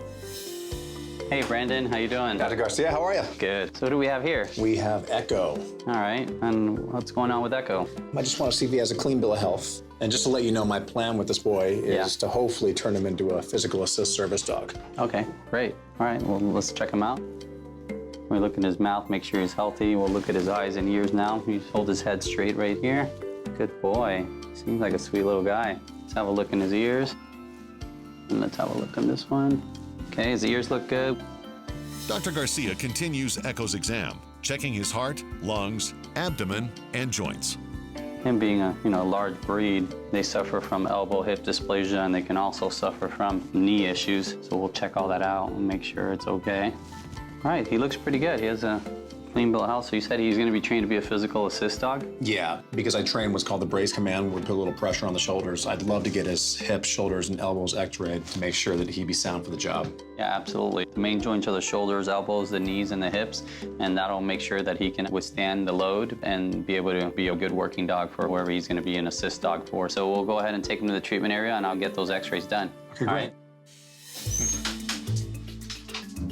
Hey, Brandon, how you doing? Dr. Garcia, how are you? Good. So what do we have here? We have Echo. All right, and what's going on with Echo? I just want to see if he has a clean bill of health. And just to let you know, my plan with this boy is to hopefully turn him into a physical assist service dog. Okay, great. All right, well, let's check him out. We look in his mouth, make sure he's healthy. We'll look at his eyes and ears now. You hold his head straight right here. Good boy. Seems like a sweet little guy. Let's have a look in his ears. And let's have a look on this one. Okay, his ears look good. Dr. Garcia continues Echo's exam, checking his heart, lungs, abdomen, and joints. Him being a large breed, they suffer from elbow hip dysplasia, and they can also suffer from knee issues. So we'll check all that out and make sure it's okay. All right, he looks pretty good. He has a Clean bill of health. So you said he's going to be trained to be a physical assist dog? Yeah, because I train what's called the brace command, where we put a little pressure on the shoulders. I'd love to get his hips, shoulders, and elbows x-rayed to make sure that he'd be sound for the job. Yeah, absolutely. The main joints are the shoulders, elbows, the knees, and the hips, and that'll make sure that he can withstand the load and be able to be a good working dog for whoever he's going to be an assist dog for. So we'll go ahead and take him to the treatment area, and I'll get those x-rays done. Okay, great.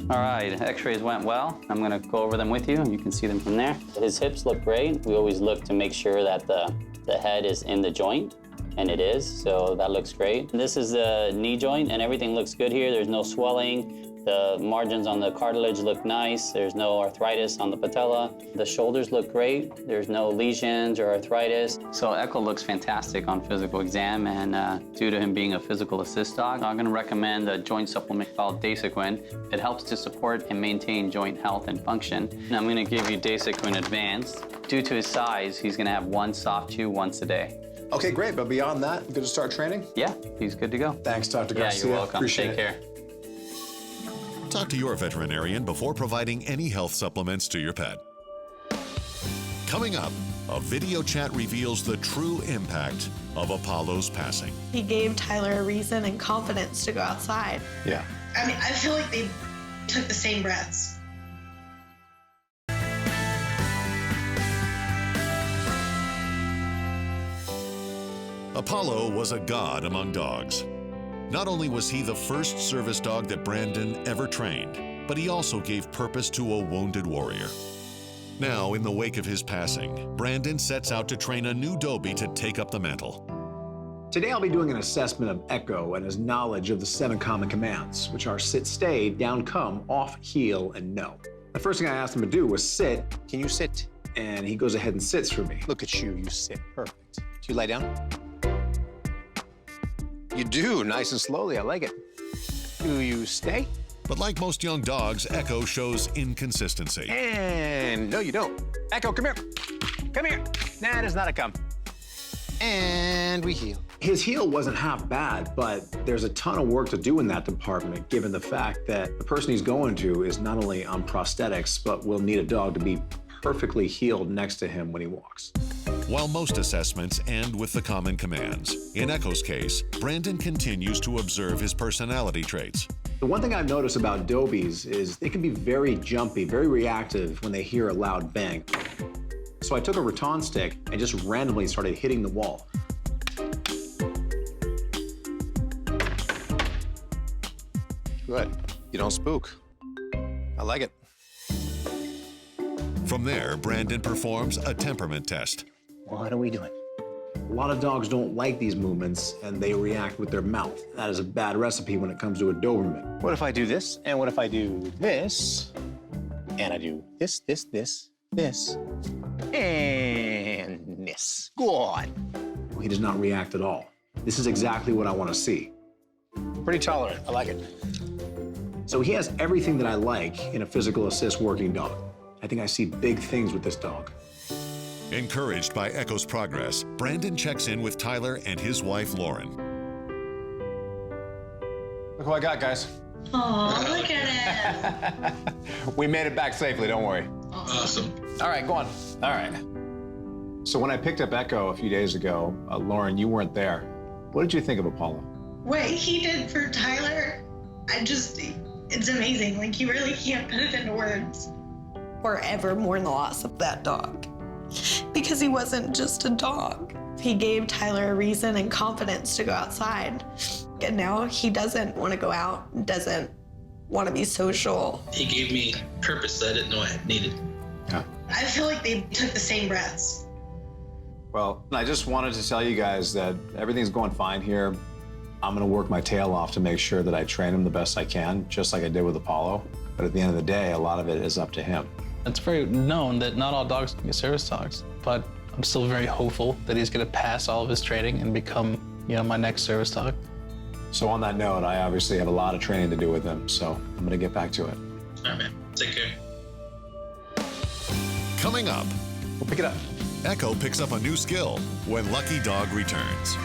All right, x-rays went well. I'm gonna go over them with you. You can see them from there. His hips look great. We always look to make sure that the head is in the joint, and it is, so that looks great. This is the knee joint, and everything looks good here. There's no swelling. The margins on the cartilage look nice. There's no arthritis on the patella. The shoulders look great. There's no lesions or arthritis. So Echo looks fantastic on physical exam, and due to him being a physical assist dog, I'm gonna recommend a joint supplement called Dasequin. It helps to support and maintain joint health and function. And I'm gonna give you Dasequin Advanced. Due to his size, he's gonna have one soft chew once a day. Okay, great, but beyond that, good to start training? Yeah, he's good to go. Thanks, Dr. Garcia. Yeah, you're welcome. Appreciate Take care. Talk to your veterinarian before providing any health supplements to your pet. Coming up, a video chat reveals the true impact of Apollo's passing. He gave Tyler a reason and confidence to go outside. Yeah. I mean, I feel like they took the same breaths. Apollo was a god among dogs. Not only was he the first service dog that Brandon ever trained, but he also gave purpose to a wounded warrior. Now, in the wake of his passing, Brandon sets out to train a new Dobie to take up the mantle. Today I'll be doing an assessment of Echo and his knowledge of the 7 common commands, which are sit, stay, down, come, off, heel, and no. The first thing I asked him to do was sit. Can you sit? And he goes ahead and sits for me. Look at you, you sit. Perfect. Do you lie down? You do, nice and slowly, I like it. Do you stay? But like most young dogs, Echo shows inconsistency. And no, you don't. Echo, come here. Come here. Nah, it's not a come. And we heel. His heel wasn't half bad, but there's a ton of work to do in that department, given the fact that the person he's going to is not only on prosthetics, but will need a dog to be perfectly healed next to him when he walks. While most assessments end with the common commands, in Echo's case, Brandon continues to observe his personality traits. The one thing I've noticed about Dobies is they can be very jumpy, very reactive when they hear a loud bang. So I took a rattan stick and just randomly started hitting the wall. Good. You don't spook. I like it. From there, Brandon performs a temperament test. What are we doing? A lot of dogs don't like these movements and they react with their mouth. That is a bad recipe when it comes to a Doberman. What if I do this? And what if I do this? And I do this, this, this, this, and this. Go on. He does not react at all. This is exactly what I want to see. Pretty tolerant. I like it. So he has everything that I like in a physical assist working dog. I think I see big things with this dog. Encouraged by Echo's progress, Brandon checks in with Tyler and his wife, Lauren. Look who I got, guys. Oh, look at it. We made it back safely, don't worry. Awesome. All right, go on. All right. So when I picked up Echo a few days ago, Lauren, you weren't there. What did you think of Apollo? What he did for Tyler, it's amazing. Like, you really can't put it into words. Forever mourn the loss of that dog. Because he wasn't just a dog. He gave Tyler a reason and confidence to go outside. And now he doesn't want to go out, doesn't want to be social. He gave me purpose that I didn't know I needed. Yeah. I feel like they took the same breaths. Well, I just wanted to tell you guys that everything's going fine here. I'm going to work my tail off to make sure that I train him the best I can, just like I did with Apollo. But at the end of the day, a lot of it is up to him. It's very known that not all dogs can be service dogs, but I'm still very hopeful that he's going to pass all of his training and become, my next service dog. So on that note, I obviously have a lot of training to do with him, so I'm going to get back to it. All right, man. Take care. Coming up, we'll pick it up. Echo picks up a new skill when Lucky Dog returns.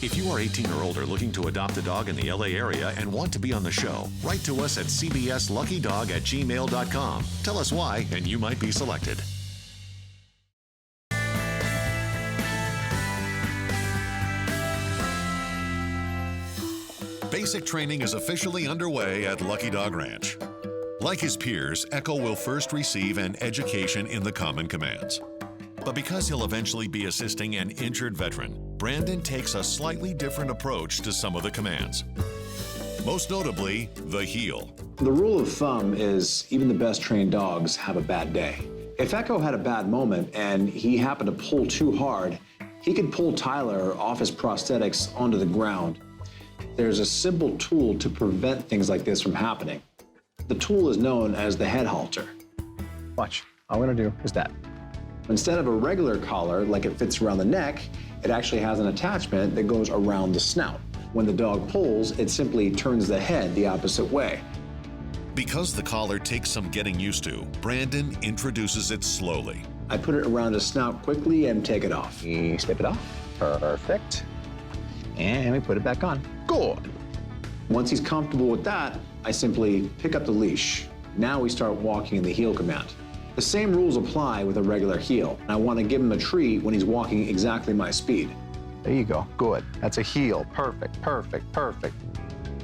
If you are 18 or older looking to adopt a dog in the LA area and want to be on the show, write to us at cbsluckydog@gmail.com. Tell us why, and you might be selected. Basic training is officially underway at Lucky Dog Ranch. Like his peers, Echo will first receive an education in the common commands. But because he'll eventually be assisting an injured veteran, Brandon takes a slightly different approach to some of the commands. Most notably, the heel. The rule of thumb is even the best trained dogs have a bad day. If Echo had a bad moment and he happened to pull too hard, he could pull Tyler off his prosthetics onto the ground. There's a simple tool to prevent things like this from happening. The tool is known as the head halter. Watch, all I'm gonna do is that. Instead of a regular collar, like it fits around the neck, it actually has an attachment that goes around the snout. When the dog pulls, it simply turns the head the opposite way. Because the collar takes some getting used to, Brandon introduces it slowly. I put it around his snout quickly and take it off. You snip it off. Perfect. And we put it back on. Good. Once he's comfortable with that, I simply pick up the leash. Now we start walking in the heel command. The same rules apply with a regular heel. I want to give him a treat when he's walking exactly my speed. There you go. Good. That's a heel. Perfect, perfect, perfect.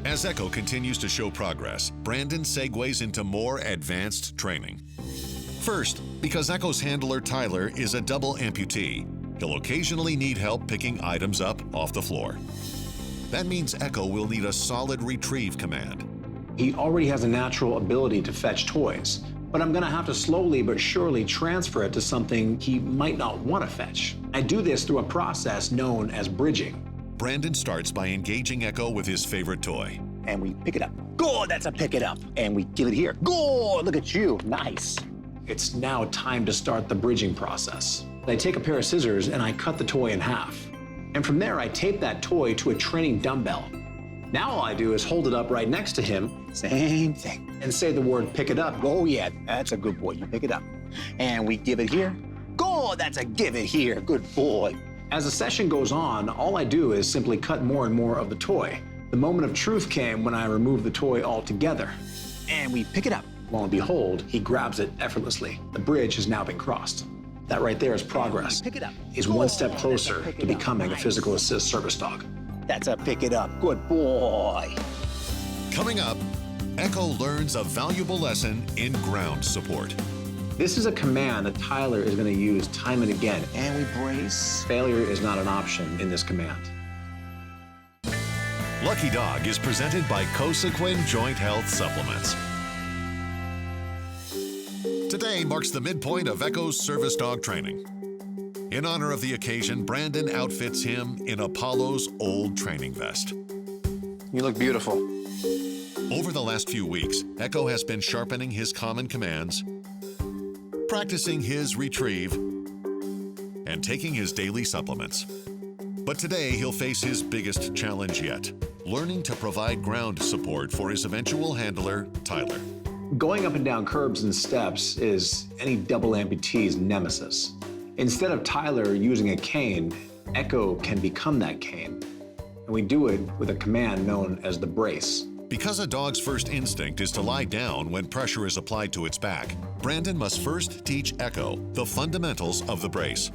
As Echo continues to show progress, Brandon segues into more advanced training. First, because Echo's handler Tyler is a double amputee, he'll occasionally need help picking items up off the floor. That means Echo will need a solid retrieve command. He already has a natural ability to fetch toys, but I'm gonna have to slowly but surely transfer it to something he might not want to fetch. I do this through a process known as bridging. Brandon starts by engaging Echo with his favorite toy. And we pick it up. Good, that's a pick it up. And we give it here. Good, look at you. Nice. It's now time to start the bridging process. I take a pair of scissors and I cut the toy in half. And from there, I tape that toy to a training dumbbell. Now all I do is hold it up right next to him, same thing, and say the word pick it up. Oh yeah, that's a good boy, you pick it up. And we give it here. Good, that's a give it here, good boy. As the session goes on, all I do is simply cut more and more of the toy. The moment of truth came when I removed the toy altogether. And we pick it up. Lo and behold, he grabs it effortlessly. The bridge has now been crossed. That right there is progress. Pick it up. He's one step closer to becoming a physical assist service dog. That's a pick it up. Good boy. Coming up, Echo learns a valuable lesson in ground support. This is a command that Tyler is going to use time and again. And we brace. Failure is not an option in this command. Lucky Dog is presented by Cosequin Joint Health Supplements. Today marks the midpoint of Echo's service dog training. In honor of the occasion, Brandon outfits him in Apollo's old training vest. You look beautiful. Over the last few weeks, Echo has been sharpening his common commands, practicing his retrieve, and taking his daily supplements. But today, he'll face his biggest challenge yet, learning to provide ground support for his eventual handler, Tyler. Going up and down curbs and steps is any double amputee's nemesis. Instead of Tyler using a cane, Echo can become that cane. And we do it with a command known as the brace. Because a dog's first instinct is to lie down when pressure is applied to its back, Brandon must first teach Echo the fundamentals of the brace.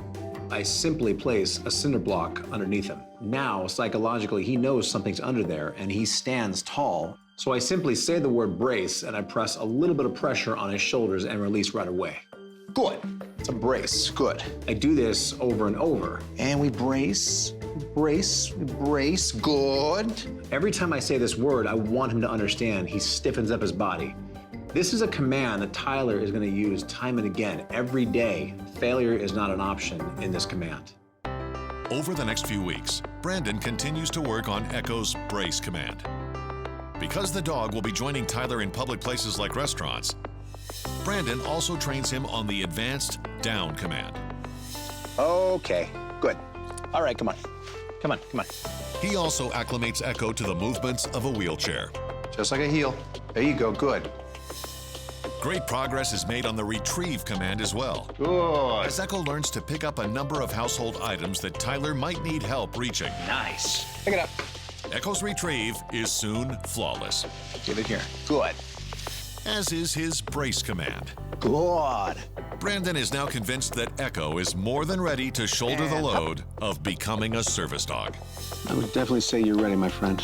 I simply place a cinder block underneath him. Now, psychologically, he knows something's under there and he stands tall. So I simply say the word brace and I press a little bit of pressure on his shoulders and release right away. Good. It's a brace. Good. I do this over and over. And we brace, brace, brace. Good. Every time I say this word, I want him to understand he stiffens up his body. This is a command that Tyler is going to use time and again, every day. Failure is not an option in this command. Over the next few weeks, Brandon continues to work on Echo's brace command. Because the dog will be joining Tyler in public places like restaurants, Brandon also trains him on the advanced down command. Okay, good. All right, come on. Come on, come on. He also acclimates Echo to the movements of a wheelchair. Just like a heel. There you go, good. Great progress is made on the retrieve command as well. Good. As Echo learns to pick up a number of household items that Tyler might need help reaching. Nice. Pick it up. Echo's retrieve is soon flawless. Get it here. Good. As is his brace command. Good. Brandon is now convinced that Echo is more than ready to shoulder the load of becoming a service dog. I would definitely say you're ready, my friend.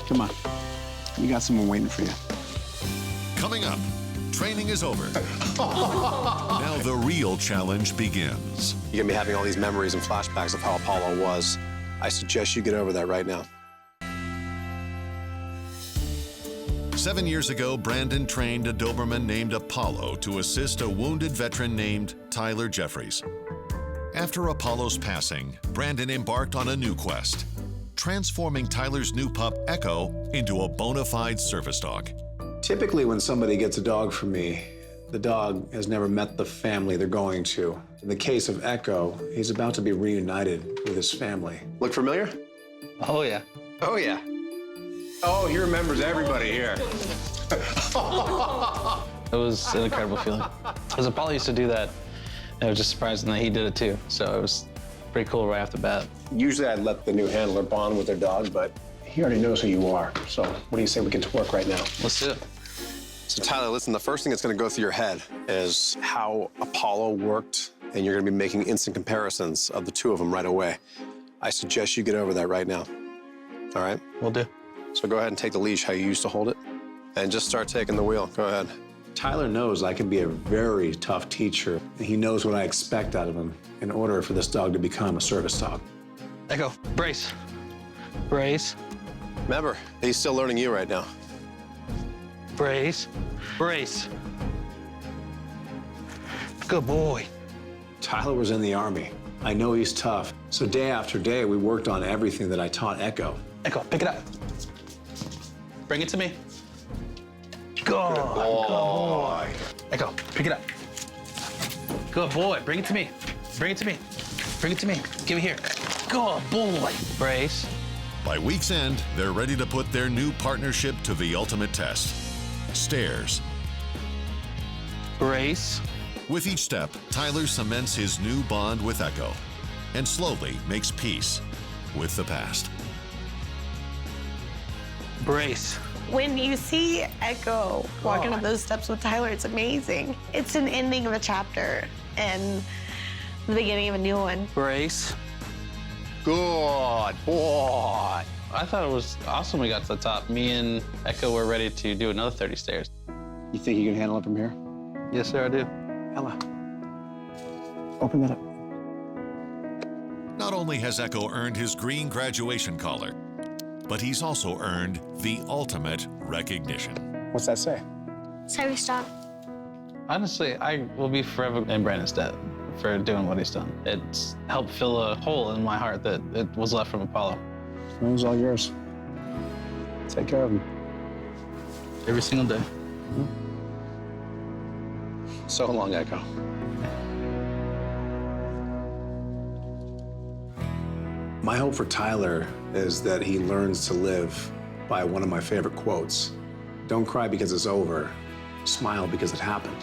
Come on. You got someone waiting for you. Coming up, training is over. Now the real challenge begins. You're gonna be having all these memories and flashbacks of how Apollo was. I suggest you get over that right now. 7 years ago, Brandon trained a Doberman named Apollo to assist a wounded veteran named Tyler Jeffries. After Apollo's passing, Brandon embarked on a new quest, transforming Tyler's new pup, Echo, into a bona fide service dog. Typically, when somebody gets a dog from me, the dog has never met the family they're going to. In the case of Echo, he's about to be reunited with his family. Look familiar? Oh, yeah. Oh, yeah. Oh, he remembers everybody here. It was an incredible feeling. Because Apollo used to do that. It was just surprising that he did it too. So it was pretty cool right off the bat. Usually I'd let the new handler bond with their dog, but he already knows who you are. So what do you say we get to work right now? Let's do it. So Tyler, listen, the first thing that's gonna go through your head is how Apollo worked, and you're gonna be making instant comparisons of the two of them right away. I suggest you get over that right now. All right? Will do. So go ahead and take the leash how you used to hold it, and just start taking the wheel. Go ahead. Tyler knows I can be a very tough teacher, and he knows what I expect out of him in order for this dog to become a service dog. Echo, brace. Brace. Remember, he's still learning you right now. Brace. Brace. Good boy. Tyler was in the Army. I know he's tough. So day after day, we worked on everything that I taught Echo. Echo, pick it up. Bring it to me. Good boy. Echo, pick it up. Good boy. Bring it to me. Bring it to me. Bring it to me. Give it here. Good boy. Brace. By week's end, they're ready to put their new partnership to the ultimate test. Stairs. Brace. With each step, Tyler cements his new bond with Echo and slowly makes peace with the past. Brace. When you see Echo walking up those steps with Tyler, it's amazing. It's an ending of a chapter and the beginning of a new one. Brace. Good boy. I thought it was awesome we got to the top. Me and Echo were ready to do another 30 stairs. You think you can handle it from here? Yes, sir, I do. Ella, open that up. Not only has Echo earned his green graduation collar, but he's also earned the ultimate recognition. What's that say? Service dog. Honestly, I will be forever in Brandon's debt for doing what he's done. It's helped fill a hole in my heart that it was left from Apollo. It was all yours. Take care of him. Every single day. So long, Echo. My hope for Tyler is that he learns to live by one of my favorite quotes. Don't cry because it's over. Smile because it happened.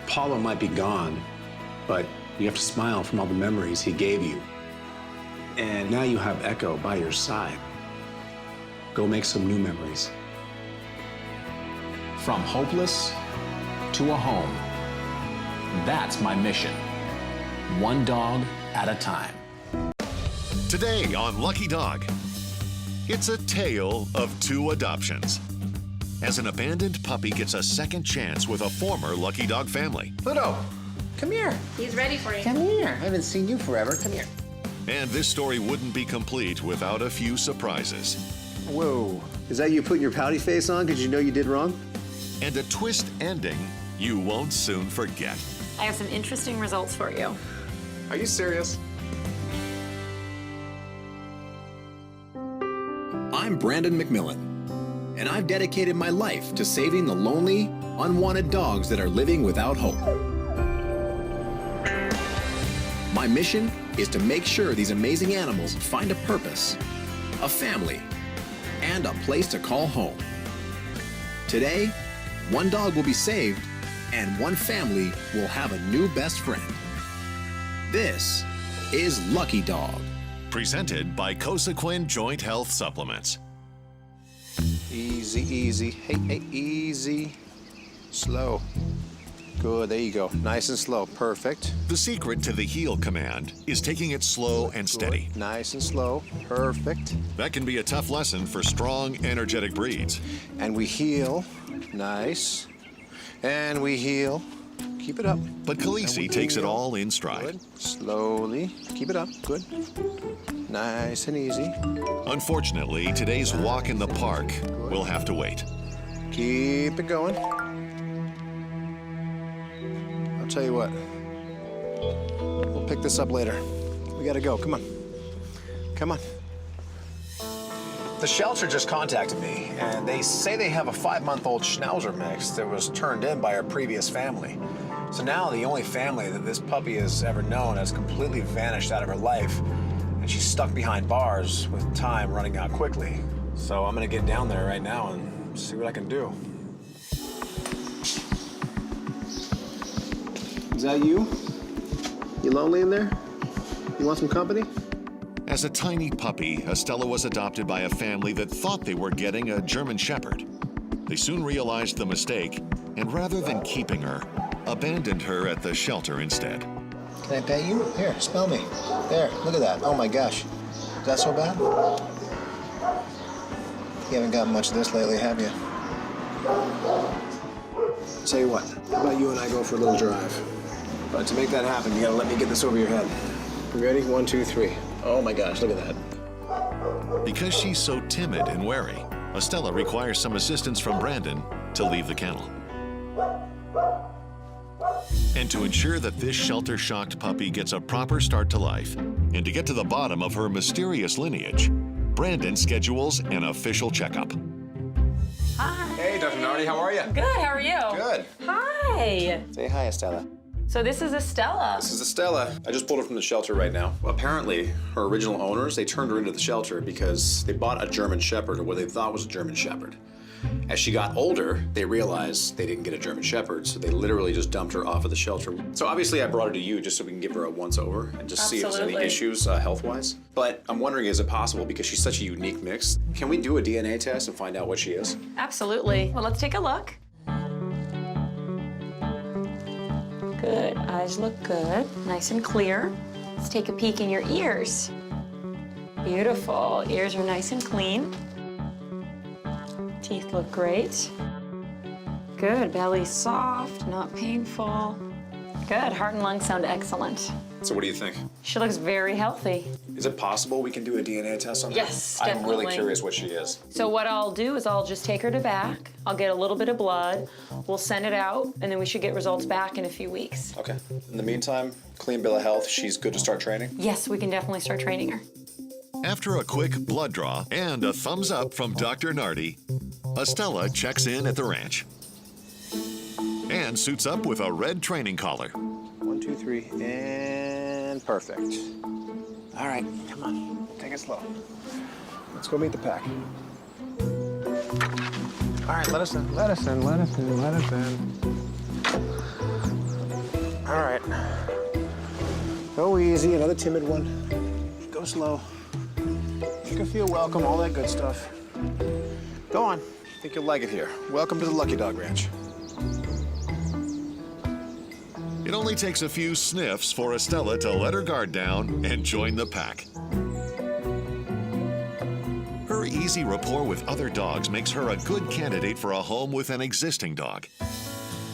Apollo might be gone, but you have to smile from all the memories he gave you. And now you have Echo by your side. Go make some new memories. From hopeless to a home. That's my mission. One dog at a time. Today on Lucky Dog, it's a tale of two adoptions. As an abandoned puppy gets a second chance with a former Lucky Dog family. Pluto, come here. He's ready for you. Come here. I haven't seen you forever. Come here. And this story wouldn't be complete without a few surprises. Whoa. Is that you putting your pouty face on because you know you did wrong? And a twist ending you won't soon forget. I have some interesting results for you. Are you serious? I'm Brandon McMillan, and I've dedicated my life to saving the lonely, unwanted dogs that are living without hope. My mission is to make sure these amazing animals find a purpose, a family, and a place to call home. Today, one dog will be saved, and one family will have a new best friend. This is Lucky Dog. Presented by Cosequin Joint Health Supplements. Easy, easy. Hey, hey, easy. Slow. Good, there you go. Nice and slow, perfect. The secret to the heel command is taking it slow and steady. Good. Nice and slow, perfect. That can be a tough lesson for strong, energetic breeds. And we heel, nice. And we heel, keep it up. But Khaleesi takes it all in stride. Good. Slowly, keep it up, good. Nice and easy. Unfortunately, today's walk in the park will have to wait. Keep it going. I'll tell you what, we'll pick this up later. We gotta go, come on. Come on. The shelter just contacted me, and they say they have a 5-month-old Schnauzer mix that was turned in by our previous family. So now the only family that this puppy has ever known has completely vanished out of her life, and she's stuck behind bars with time running out quickly. So I'm gonna get down there right now and see what I can do. Is that you? You lonely in there? You want some company? As a tiny puppy, Estella was adopted by a family that thought they were getting a German Shepherd. They soon realized the mistake, and rather than keeping her, abandoned her at the shelter instead. Can I pet you? Here, smell me. There, look at that. Oh my gosh. Is that so bad? You haven't gotten much of this lately, have you? Tell you what, how about you and I go for a little drive? But to make that happen, you gotta let me get this over your head. You ready? 1, 2, 3. Oh my gosh, look at that. Because she's so timid and wary, Estella requires some assistance from Brandon to leave the kennel. And to ensure that this shelter-shocked puppy gets a proper start to life, and to get to the bottom of her mysterious lineage, Brandon schedules an official checkup. Hi. Hey, Dr. Nardi, how are you? Good, how are you? Good. Hi. Say hi, Estella. So this is Estella. This is Estella. I just pulled her from the shelter right now. Apparently, her original owners, they turned her into the shelter because they bought a German Shepherd, or what they thought was a German Shepherd. As she got older, they realized they didn't get a German Shepherd, so they literally just dumped her off of the shelter. So obviously I brought her to you just so we can give her a once-over and just see if there's any issues health-wise. But I'm wondering, is it possible, because she's such a unique mix, can we do a DNA test and find out what she is? Absolutely. Well, let's take a look. Good, eyes look good, nice and clear. Let's take a peek in your ears. Beautiful, ears are nice and clean. Teeth look great. Good, belly soft, not painful. Good, heart and lungs sound excellent. So what do you think? She looks very healthy. Is it possible we can do a DNA test on her? Yes, I'm definitely. really curious what she is. So what I'll do is I'll just take her to back. I'll get a little bit of blood. We'll send it out, and then we should get results back in a few weeks. Okay. In the meantime, clean bill of health, she's good to start training? Yes, we can definitely start training her. After a quick blood draw and a thumbs up from Dr. Nardi, Estella checks in at the ranch and suits up with a red training collar. 1, 2, 3, and perfect. All right, come on, take it slow. Let's go meet the pack. All right, let us in, let us in, let us in, let us in. All right. Go easy, another timid one. Go slow. Make her feel welcome, all that good stuff. Go on, I think you'll like it here. Welcome to the Lucky Dog Ranch. It only takes a few sniffs for Estella to let her guard down and join the pack. Her easy rapport with other dogs makes her a good candidate for a home with an existing dog.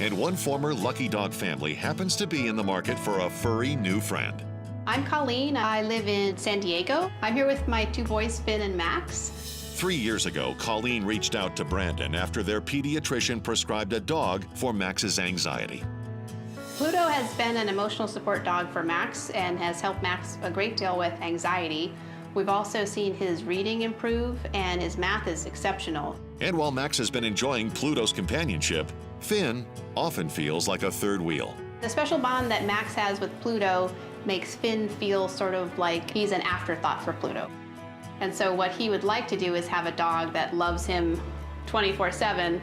And one former Lucky Dog family happens to be in the market for a furry new friend. I'm Colleen. I live in San Diego. I'm here with my 2 boys, Finn and Max. 3 years ago, Colleen reached out to Brandon after their pediatrician prescribed a dog for Max's anxiety. Pluto has been an emotional support dog for Max and has helped Max a great deal with anxiety. We've also seen his reading improve, and his math is exceptional. And while Max has been enjoying Pluto's companionship, Finn often feels like a third wheel. The special bond that Max has with Pluto makes Finn feel sort of like he's an afterthought for Pluto. And so what he would like to do is have a dog that loves him 24/7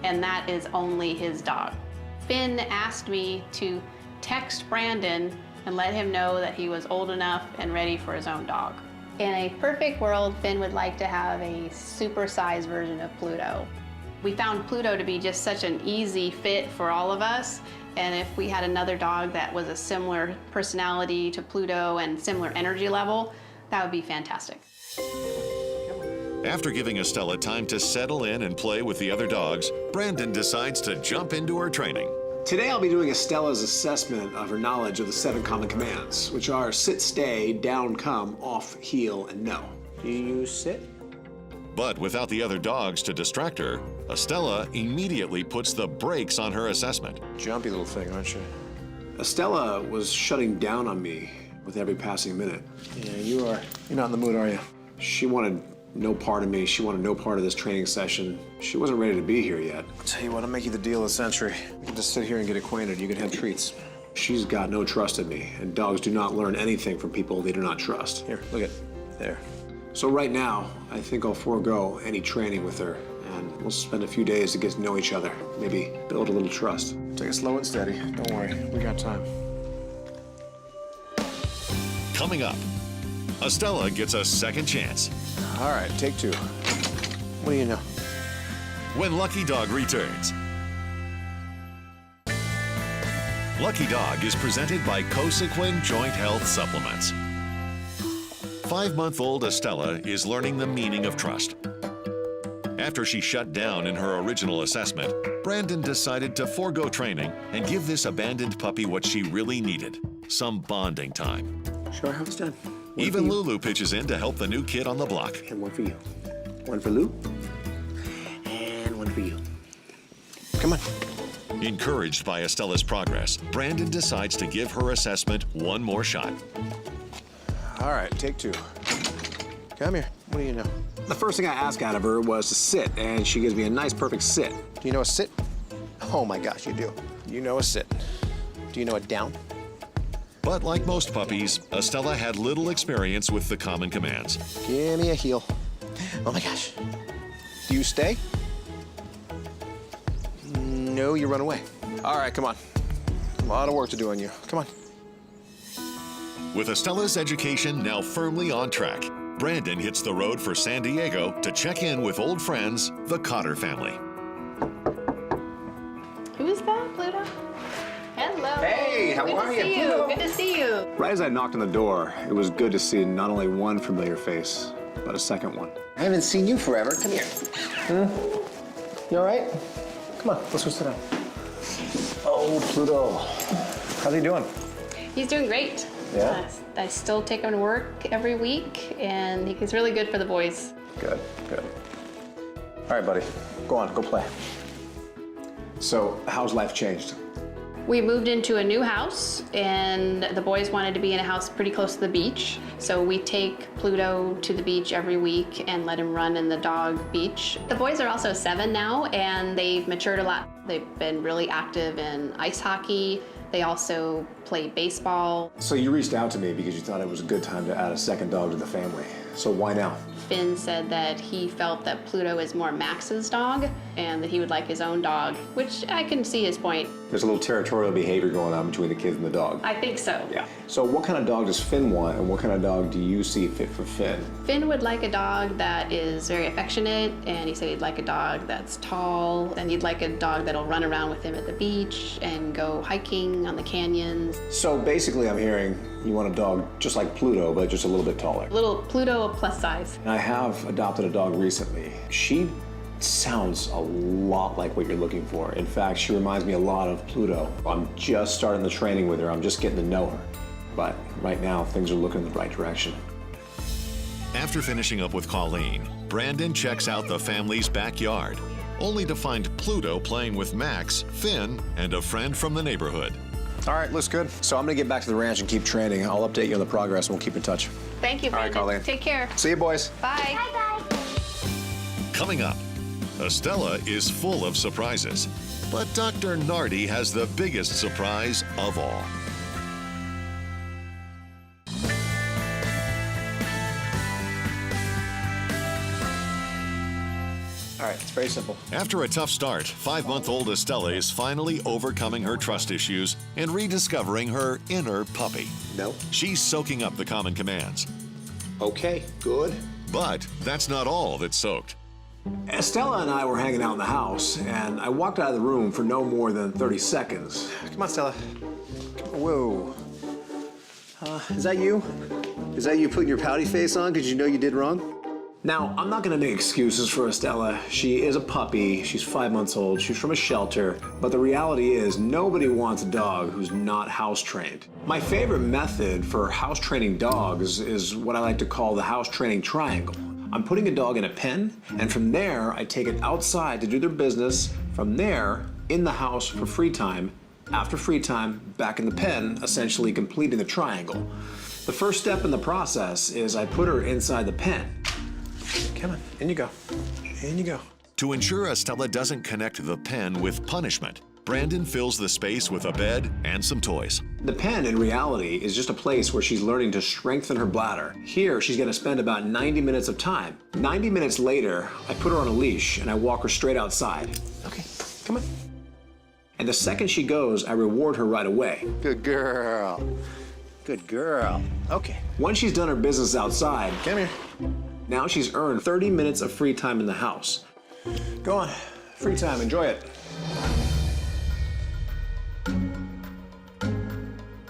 and that is only his dog. Finn asked me to text Brandon and let him know that he was old enough and ready for his own dog. In a perfect world, Finn would like to have a super-sized version of Pluto. We found Pluto to be just such an easy fit for all of us, and if we had another dog that was a similar personality to Pluto and similar energy level, that would be fantastic. After giving Estella time to settle in and play with the other dogs, Brandon decides to jump into her training. Today I'll be doing Estella's assessment of her knowledge of the 7 common commands, which are sit, stay, down, come, off, heel, and no. Do you sit? But without the other dogs to distract her, Estella immediately puts the brakes on her assessment. Jumpy little thing, aren't you? Estella was shutting down on me with every passing minute. Yeah, you're not in the mood, are you? She wanted no part of me. She wanted no part of this training session. She wasn't ready to be here yet. I'll tell you what, I'll make you the deal of the century. You can just sit here and get acquainted. You can have treats. She's got no trust in me, and dogs do not learn anything from people they do not trust. Here, look at there. So right now, I think I'll forego any training with her, and we'll spend a few days to get to know each other. Maybe build a little trust. Take it slow and steady. Don't worry, we got time. Coming up, Estella gets a second chance. All right, take 2. What do you know? When Lucky Dog returns. Lucky Dog is presented by Cosequin Joint Health Supplements. 5-month-old Estella is learning the meaning of trust. After she shut down in her original assessment, Brandon decided to forego training and give this abandoned puppy what she really needed, some bonding time. Show her how it's done. Even Lulu pitches in to help the new kid on the block. And one for you. One for Lou. And one for you. Come on. Encouraged by Estella's progress, Brandon decides to give her assessment one more shot. All right, take 2. Come here. What do you know? The first thing I asked out of her was to sit, and she gives me a nice, perfect sit. Do you know a sit? Oh my gosh, you do. You know a sit. Do you know a down? But like most puppies, Estella had little experience with the common commands. Give me a heel. Oh my gosh. Do you stay? No, you run away. All right, come on. A lot of work to do on you. Come on. With Estella's education now firmly on track, Brandon hits the road for San Diego to check in with old friends, the Cotter family. Who is that, Pluto? Hello. Hey, how are you? Good to see you. Good to see you. Right as I knocked on the door, it was good to see not only one familiar face, but a second one. I haven't seen you forever. Come here. You all right? Come on, let's go sit down. Oh, Pluto. How's he doing? He's doing great. Yeah? I still take him to work every week, and he's really good for the boys. Good, good. All right, buddy. Go on, go play. So, how's life changed? We moved into a new house, and the boys wanted to be in a house pretty close to the beach. So we take Pluto to the beach every week and let him run in the dog beach. The boys are also 7 now, and they've matured a lot. They've been really active in ice hockey. They also play baseball. So you reached out to me because you thought it was a good time to add a second dog to the family. So why now? Finn said that he felt that Pluto is more Max's dog and that he would like his own dog, which I can see his point. There's a little territorial behavior going on between the kids and the dog. I think so. Yeah. So what kind of dog does Finn want, and what kind of dog do you see fit for Finn? Finn would like a dog that is very affectionate, and he said he'd like a dog that's tall, and he'd like a dog that'll run around with him at the beach and go hiking on the canyons. So basically I'm hearing you want a dog just like Pluto, but just a little bit taller. Little Pluto plus size. I have adopted a dog recently. She sounds a lot like what you're looking for. In fact, she reminds me a lot of Pluto. I'm just starting the training with her. I'm just getting to know her. But right now, things are looking in the right direction. After finishing up with Colleen, Brandon checks out the family's backyard, only to find Pluto playing with Max, Finn, and a friend from the neighborhood. All right, looks good. So I'm gonna get back to the ranch and keep training. I'll update you on the progress and we'll keep in touch. Thank you, Brandon. All right, Colleen. Take care. See you, boys. Bye. Bye-bye. Coming up, Estella is full of surprises, but Dr. Nardi has the biggest surprise of all. All All right, it's very simple. After a tough start, 5-month-old Estella is finally overcoming her trust issues and rediscovering her inner puppy. No. She's soaking up the common commands. Okay, good. But that's not all that's soaked. Estella and I were hanging out in the house, and I walked out of the room for no more than 30 seconds. Come on, Stella. Whoa. Is that you? Is that you putting your pouty face on because you know you did wrong? Now, I'm not gonna make excuses for Estella. She is a puppy, she's 5 months old, she's from a shelter, but the reality is nobody wants a dog who's not house trained. My favorite method for house training dogs is what I like to call the house training triangle. I'm putting a dog in a pen, and from there, I take it outside to do their business. From there, in the house for free time. After free time, back in the pen, essentially completing the triangle. The first step in the process is I put her inside the pen. Come on, in you go. In you go. To ensure Estella doesn't connect the pen with punishment, Brandon fills the space with a bed and some toys. The pen, in reality, is just a place where she's learning to strengthen her bladder. Here, she's gonna spend about 90 minutes of time. 90 minutes later, I put her on a leash and I walk her straight outside. Okay, come on. And the second she goes, I reward her right away. Good girl. Good girl. Okay. Once she's done her business outside, come here. Now she's earned 30 minutes of free time in the house. Go on, free time, enjoy it.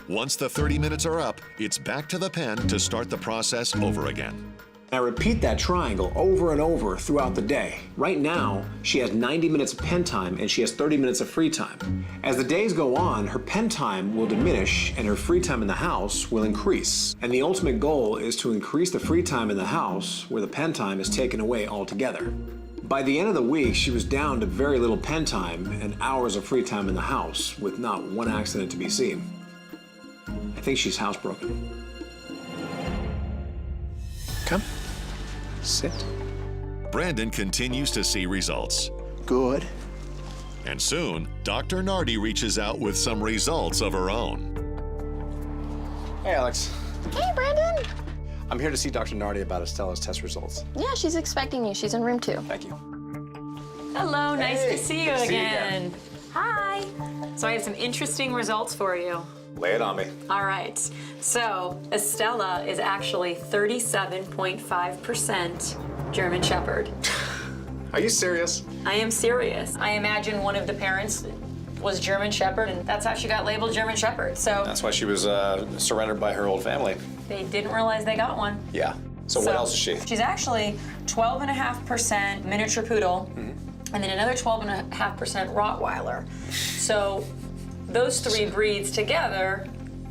Once the 30 minutes are up, it's back to the pen to start the process over again. I repeat that triangle over and over throughout the day. Right now, she has 90 minutes of pen time and she has 30 minutes of free time. As the days go on, her pen time will diminish and her free time in the house will increase. And the ultimate goal is to increase the free time in the house where the pen time is taken away altogether. By the end of the week, she was down to very little pen time and hours of free time in the house with not one accident to be seen. I think she's housebroken. Come. Sit. Brandon continues to see results. Good. And soon, Dr. Nardi reaches out with some results of her own. Hey, Alex. Hey, Brandon. I'm here to see Dr. Nardi about Estella's test results. Yeah, she's expecting you. She's in room 2. Thank you. Hello, nice Hey, to see you good to see you again. Hi. So I have some interesting results for you. Lay it on me. All right. So Estella is actually 37.5% German Shepherd. Are you serious? I am serious. I imagine one of the parents was German Shepherd, and that's how she got labeled German Shepherd. So That's why she was surrendered by her old family. they didn't realize they got one. Yeah. So what else is she? She's actually 12.5% miniature poodle, and then another 12.5% Rottweiler. So those 3 breeds together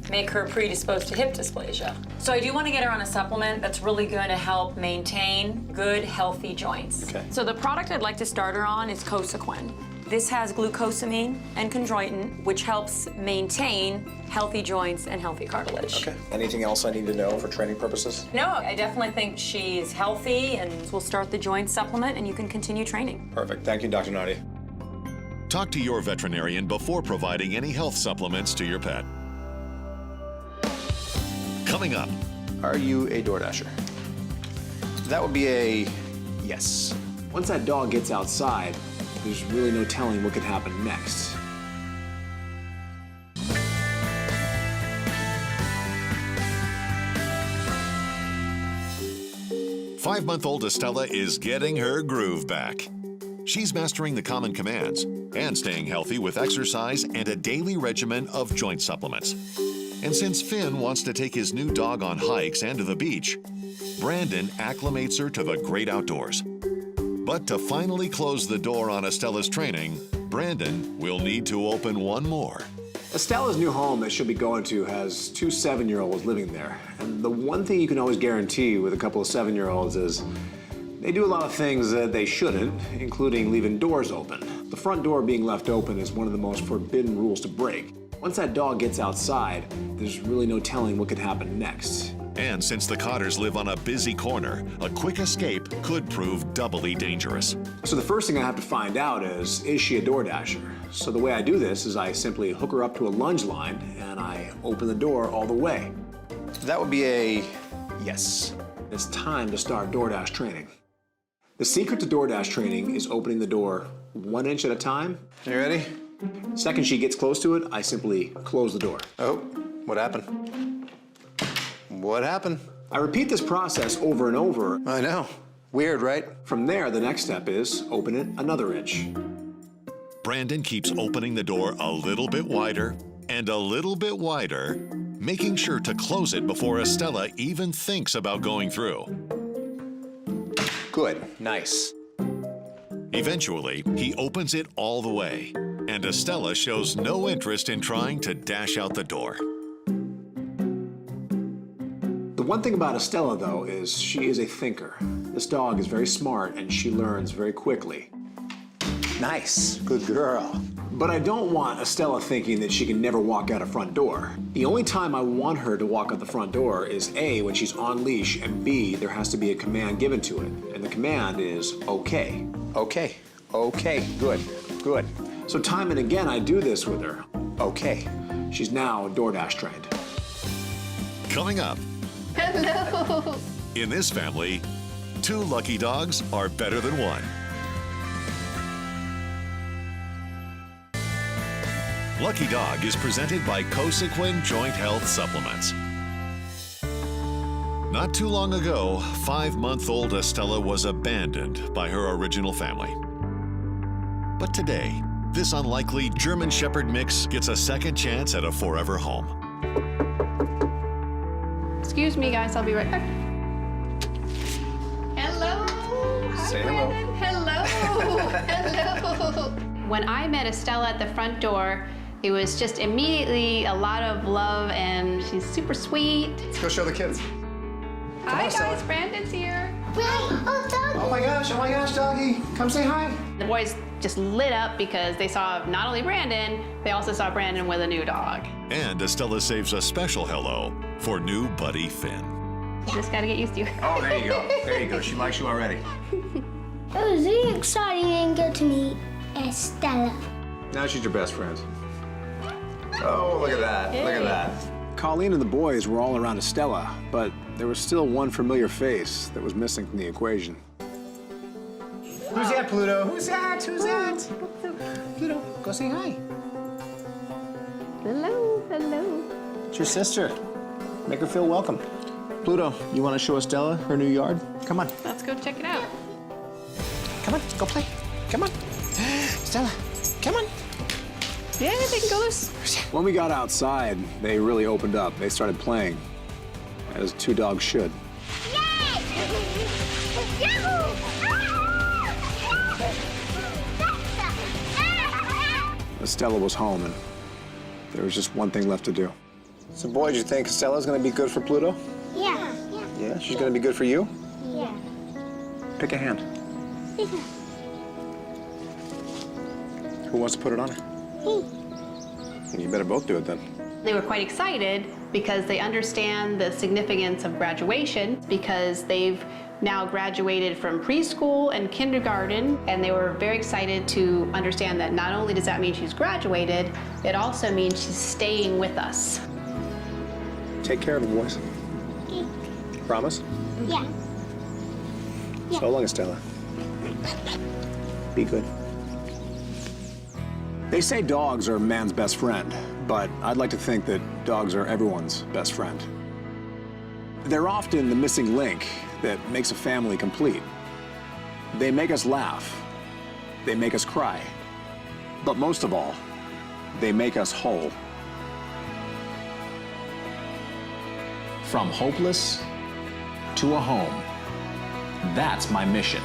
make her predisposed to hip dysplasia. So I do want to get her on a supplement that's really going to help maintain good, healthy joints. Okay. So the product I'd like to start her on is Cosequin. This has glucosamine and chondroitin, which helps maintain healthy joints and healthy cartilage. Okay. Anything else I need to know for training purposes? No, I definitely think she's healthy, and we'll start the joint supplement and you can continue training. Perfect. Thank you, Dr. Nardi. Talk to your veterinarian before providing any health supplements to your pet. Coming up. Are you a DoorDasher? That would be a yes. Once that dog gets outside, there's really no telling what could happen next. Five-month-old Estella is getting her groove back. She's mastering the common commands and staying healthy with exercise and a daily regimen of joint supplements. And since Finn wants to take his new dog on hikes and to the beach, Brandon acclimates her to the great outdoors. But to finally close the door on Estella's training, Brandon will need to open one more. Estella's new home that she'll be going to has 2 7-year-olds living there. And the one thing you can always guarantee with a couple of 7-year-olds is they do a lot of things that they shouldn't, including leaving doors open. The front door being left open is one of the most forbidden rules to break. Once that dog gets outside, there's really no telling what could happen next. And since the Cotters live on a busy corner, a quick escape could prove doubly dangerous. So the first thing I have to find out is she a DoorDasher? So the way I do this is I simply hook her up to a lunge line and I open the door all the way. That would be a yes. It's time to start DoorDash training. The secret to DoorDash training is opening the door 1 inch at a time. You ready? Second she gets close to it, I simply close the door. Oh, what happened? What happened? I repeat this process over and over. I know. Weird, right? From there, the next step is open it another inch. Brandon keeps opening the door a little bit wider and a little bit wider, making sure to close it before Estella even thinks about going through. Good, nice. Eventually, he opens it all the way, and Estella shows no interest in trying to dash out the door. The one thing about Estella, though, is she is a thinker. This dog is very smart, and she learns very quickly. Nice. Good girl. But I don't want Estella thinking that she can never walk out a front door. The only time I want her to walk out the front door is A, when she's on leash, and B, there has to be a command given to it. And the command is okay. Okay. Okay. Good. Good. So time and again, I do this with her. Okay. She's now DoorDash trained. Coming up. Hello. In this family, 2 lucky dogs are better than 1. Lucky Dog is presented by Cosequin Joint Health Supplements. Not too long ago, 5-month-old Estella was abandoned by her original family. But today, this unlikely German Shepherd mix gets a second chance at a forever home. Excuse me, guys. I'll be right back. Hello. Hi, Say hello. Brandon. Hello. Hello. When I met Estella at the front door, it was just immediately a lot of love, and she's super sweet. Let's go show the kids. Hi, guys. Brandon's here. Oh my gosh, doggy. Come say hi. The boys just lit up because they saw not only Brandon, they also saw Brandon with a new dog. And Estella saves a special hello for new buddy Finn. You just gotta get used to you. Oh, there you go. There you go. She likes you already. It was really exciting and good to meet Estella. Now she's your best friend. Oh, look at that. Look at that. Colleen and the boys were all around Estella, but there was still one familiar face that was missing from the equation. Who's that, Pluto? Who's that? Who's that? Pluto, go say hi. Hello, hello. It's your sister. Make her feel welcome. Pluto, you want to show Estella her new yard? Come on. Let's go check it out. Come on, go play. Come on. Stella, come on. Yeah, they can go loose. When we got outside, they really opened up. They started playing, as 2 dogs should. Estella was home, and there was just one thing left to do. So, boy, do you think Estella's going to be good for Pluto? Yeah. Yeah, she's going to be good for you? Yeah. Pick a hand. Who wants to put it on her? You better both do it then. They were quite excited because they understand the significance of graduation, because they've now graduated from preschool and kindergarten, and they were very excited to understand that not only does that mean she's graduated, it also means she's staying with us. Take care of the boys. Promise? Yeah. So long, Estella. Be good. They say dogs are man's best friend, but I'd like to think that dogs are everyone's best friend. They're often the missing link that makes a family complete. They make us laugh. They make us cry. But most of all, they make us whole. From hopeless to a home. That's my mission.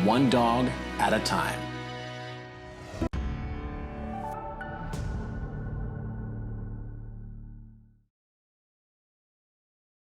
1 dog at a time.